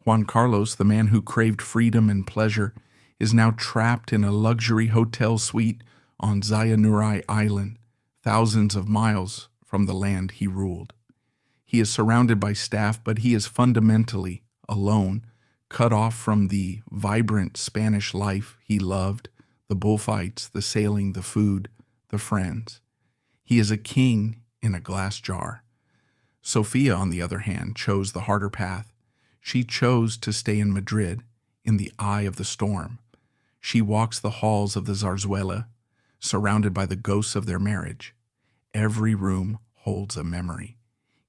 Juan Carlos, the man who craved freedom and pleasure, is now trapped in a luxury hotel suite on Zayanurai Island, thousands of miles from the land he ruled. He is surrounded by staff, but he is fundamentally alone, cut off from the vibrant Spanish life he loved, the bullfights, the sailing, the food, the friends. He is a king in a glass jar. Sofia, on the other hand, chose the harder path. She chose to stay in Madrid, in the eye of the storm. She walks the halls of the Zarzuela, surrounded by the ghosts of their marriage. Every room holds a memory.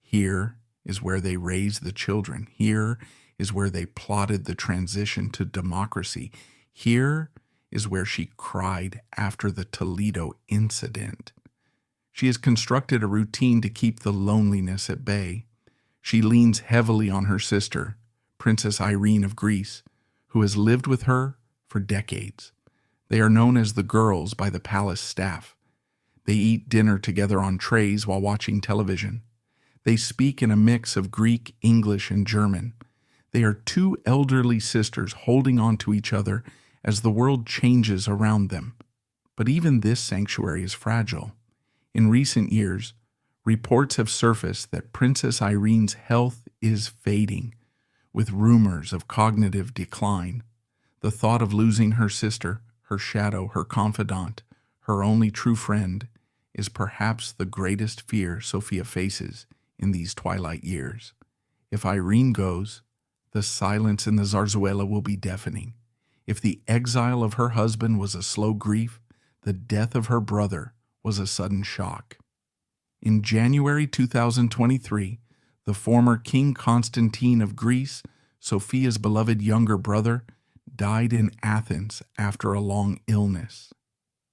Here is where they raised the children. Here is where they plotted the transition to democracy. Here is where she cried after the Toledo incident. She has constructed a routine to keep the loneliness at bay. She leans heavily on her sister, Princess Irene of Greece, who has lived with her for decades. They are known as the girls by the palace staff. They eat dinner together on trays while watching television. They speak in a mix of Greek, English, and German. They are two elderly sisters holding on to each other as the world changes around them. But even this sanctuary is fragile. In recent years, reports have surfaced that Princess Irene's health is fading, with rumors of cognitive decline. The thought of losing her sister, her shadow, her confidant, her only true friend, is perhaps the greatest fear Sofia faces in these twilight years. If Irene goes, the silence in the Zarzuela will be deafening. If the exile of her husband was a slow grief, the death of her brother was a sudden shock. In January 2023, the former King Constantine of Greece, Sofia's beloved younger brother, died in Athens after a long illness.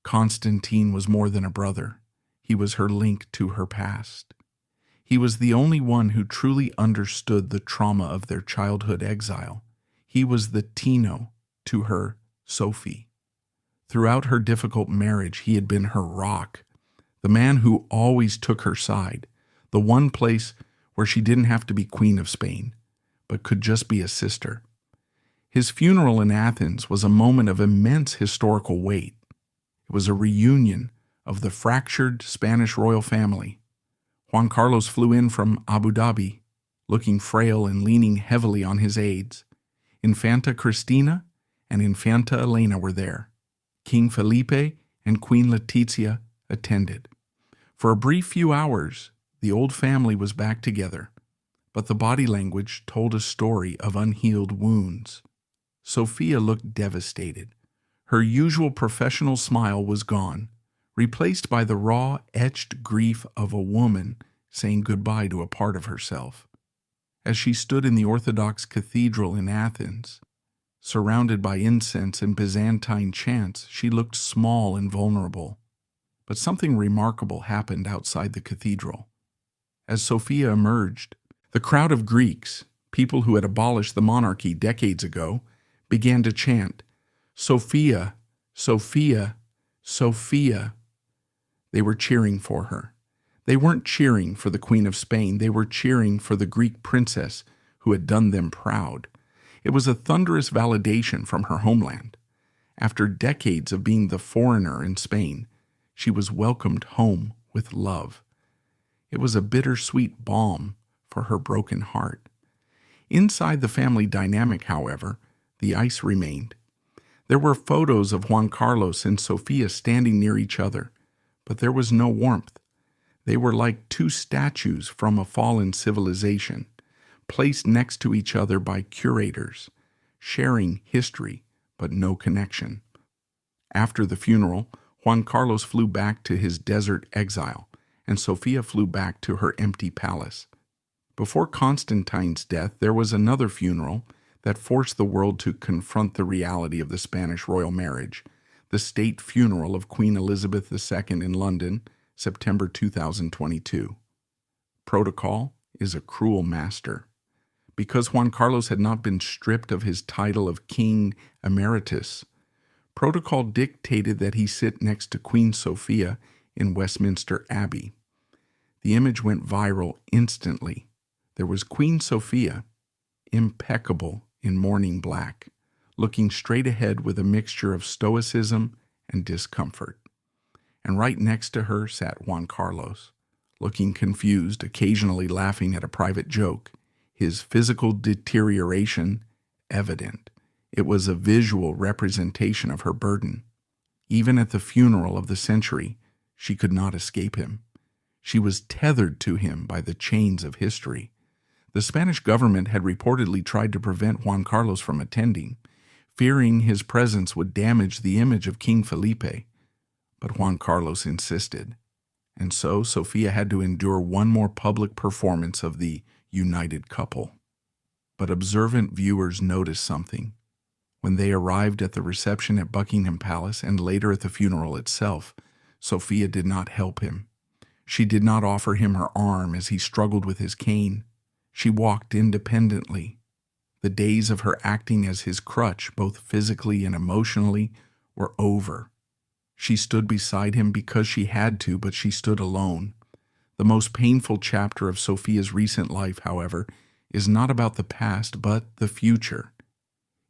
Constantine was more than a brother. He was her link to her past. He was the only one who truly understood the trauma of their childhood exile. He was the Tino to her Sophie. Throughout her difficult marriage, he had been her rock, the man who always took her side, the one place where she didn't have to be Queen of Spain, but could just be a sister. His funeral in Athens was a moment of immense historical weight. It was a reunion of the fractured Spanish royal family. Juan Carlos flew in from Abu Dhabi, looking frail and leaning heavily on his aides. Infanta Cristina and Infanta Elena were there. King Felipe and Queen Letizia attended. For a brief few hours, the old family was back together, but the body language told a story of unhealed wounds. Sofia looked devastated. Her usual professional smile was gone, replaced by the raw, etched grief of a woman saying goodbye to a part of herself. As she stood in the Orthodox cathedral in Athens, surrounded by incense and Byzantine chants, she looked small and vulnerable. But something remarkable happened outside the cathedral. As Sofia emerged, the crowd of Greeks, people who had abolished the monarchy decades ago, began to chant, "Sofia, Sofia, Sofia." They were cheering for her. They weren't cheering for the Queen of Spain. They were cheering for the Greek princess who had done them proud. It was a thunderous validation from her homeland. After decades of being the foreigner in Spain, she was welcomed home with love. It was a bittersweet balm for her broken heart. Inside the family dynamic, however, the ice remained. There were photos of Juan Carlos and Sofia standing near each other, but there was no warmth. They were like two statues from a fallen civilization, placed next to each other by curators, sharing history but no connection. After the funeral, Juan Carlos flew back to his desert exile, and Sofia flew back to her empty palace. Before Constantine's death, there was another funeral that forced the world to confront the reality of the Spanish royal marriage, the state funeral of Queen Elizabeth II in London, September 2022. Protocol is a cruel master. Because Juan Carlos had not been stripped of his title of King Emeritus, protocol dictated that he sit next to Queen Sofia in Westminster Abbey. The image went viral instantly. There was Queen Sofia, impeccable in mourning black, looking straight ahead with a mixture of stoicism and discomfort. And right next to her sat Juan Carlos, looking confused, occasionally laughing at a private joke, his physical deterioration evident. It was a visual representation of her burden. Even at the funeral of the century, she could not escape him. She was tethered to him by the chains of history. The Spanish government had reportedly tried to prevent Juan Carlos from attending, fearing his presence would damage the image of King Felipe. But Juan Carlos insisted, and so Sofia had to endure one more public performance of the united couple. But observant viewers noticed something. When they arrived at the reception at Buckingham Palace and later at the funeral itself, Sofia did not help him. She did not offer him her arm as he struggled with his cane. She walked independently. The days of her acting as his crutch, both physically and emotionally, were over. She stood beside him because she had to, but she stood alone. The most painful chapter of Sofia's recent life, however, is not about the past, but the future.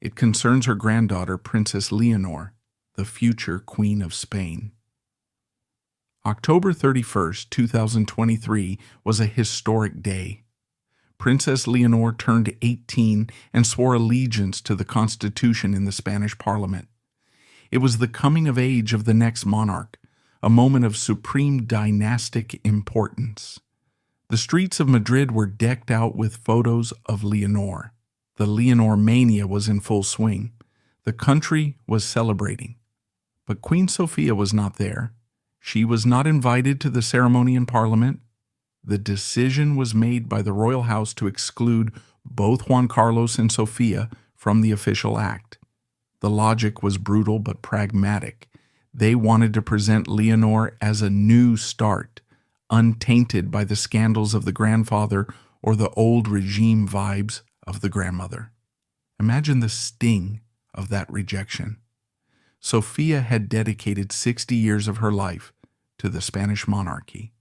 It concerns her granddaughter, Princess Leonor, the future Queen of Spain. October 31st, 2023 was a historic day. Princess Leonor turned 18 and swore allegiance to the Constitution in the Spanish Parliament. It was the coming of age of the next monarch, a moment of supreme dynastic importance. The streets of Madrid were decked out with photos of Leonor. The Leonor mania was in full swing. The country was celebrating. But Queen Sofia was not there. She was not invited to the ceremony in Parliament. The decision was made by the royal house to exclude both Juan Carlos and Sofia from the official act. The logic was brutal but pragmatic. They wanted to present Leonor as a new start, untainted by the scandals of the grandfather or the old regime vibes of the grandmother. Imagine the sting of that rejection. Sofia had dedicated 60 years of her life to the Spanish monarchy.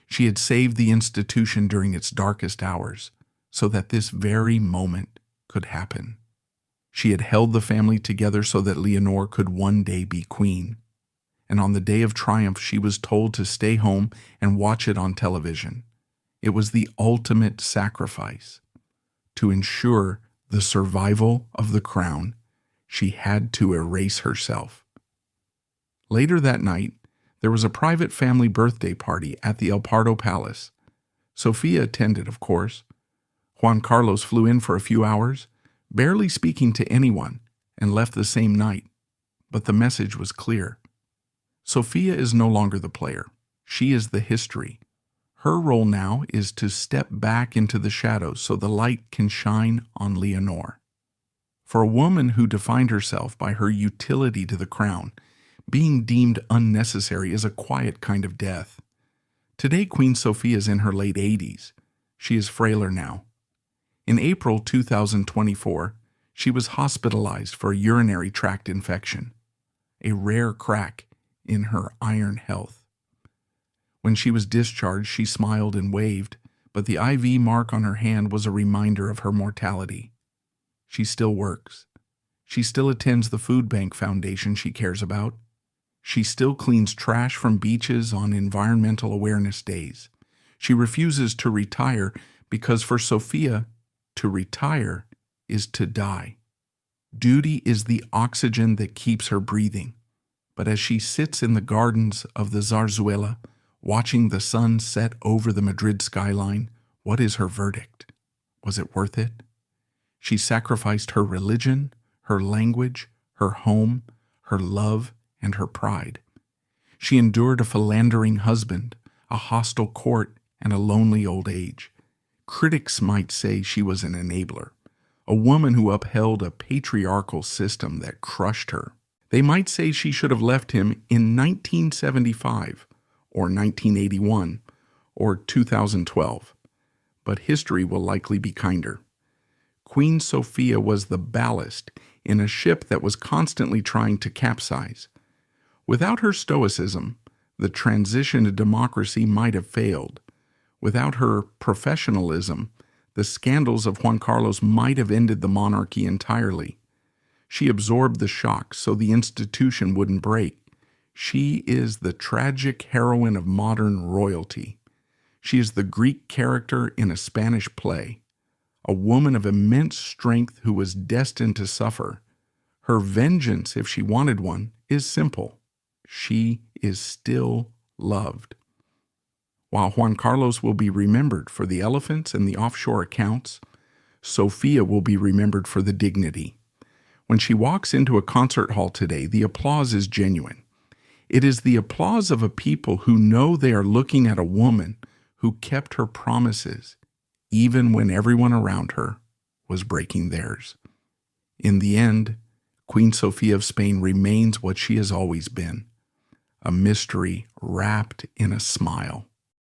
She had saved the institution during its darkest hours so that this very moment could happen. She had held the family together so that Leonor could one day be queen. And on the day of triumph, she was told to stay home and watch it on television. It was the ultimate sacrifice. To ensure the survival of the crown, she had to erase herself. Later that night, there was a private family birthday party at the El Pardo Palace. Sofia attended, of course. Juan Carlos flew in for a few hours, barely speaking to anyone, and left the same night. But the message was clear. Sofia is no longer the player. She is the history. Her role now is to step back into the shadows so the light can shine on Leonor. For a woman who defined herself by her utility to the crown, being deemed unnecessary is a quiet kind of death. Today, Queen Sofia is in her late 80s. She is frailer now. In April 2024, she was hospitalized for a urinary tract infection, a rare crack in her iron health. When she was discharged, she smiled and waved, but the IV mark on her hand was a reminder of her mortality. She still works. She still attends the food bank foundation she cares about. She still cleans trash from beaches on environmental awareness days. She refuses to retire because for Sofia, to retire is to die. Duty is the oxygen that keeps her breathing. But as she sits in the gardens of the Zarzuela, watching the sun set over the Madrid skyline, what is her verdict? Was it worth it? She sacrificed her religion, her language, her home, her love, and her pride. She endured a philandering husband, a hostile court, and a lonely old age. Critics might say she was an enabler, a woman who upheld a patriarchal system that crushed her. They might say she should have left him in 1975, or 1981, or 2012. But history will likely be kinder. Queen Sofia was the ballast in a ship that was constantly trying to capsize. Without her stoicism, the transition to democracy might have failed. Without her professionalism, the scandals of Juan Carlos might have ended the monarchy entirely. She absorbed the shock so the institution wouldn't break. She is the tragic heroine of modern royalty. She is the Greek character in a Spanish play, a woman of immense strength who was destined to suffer. Her vengeance, if she wanted one, is simple. She is still loved. While Juan Carlos will be remembered for the elephants and the offshore accounts, Sofia will be remembered for the dignity. When she walks into a concert hall today, the applause is genuine. It is the applause of a people who know they are looking at a woman who kept her promises, even when everyone around her was breaking theirs. In the end, Queen Sofia of Spain remains what she has always been, a mystery wrapped in a smile.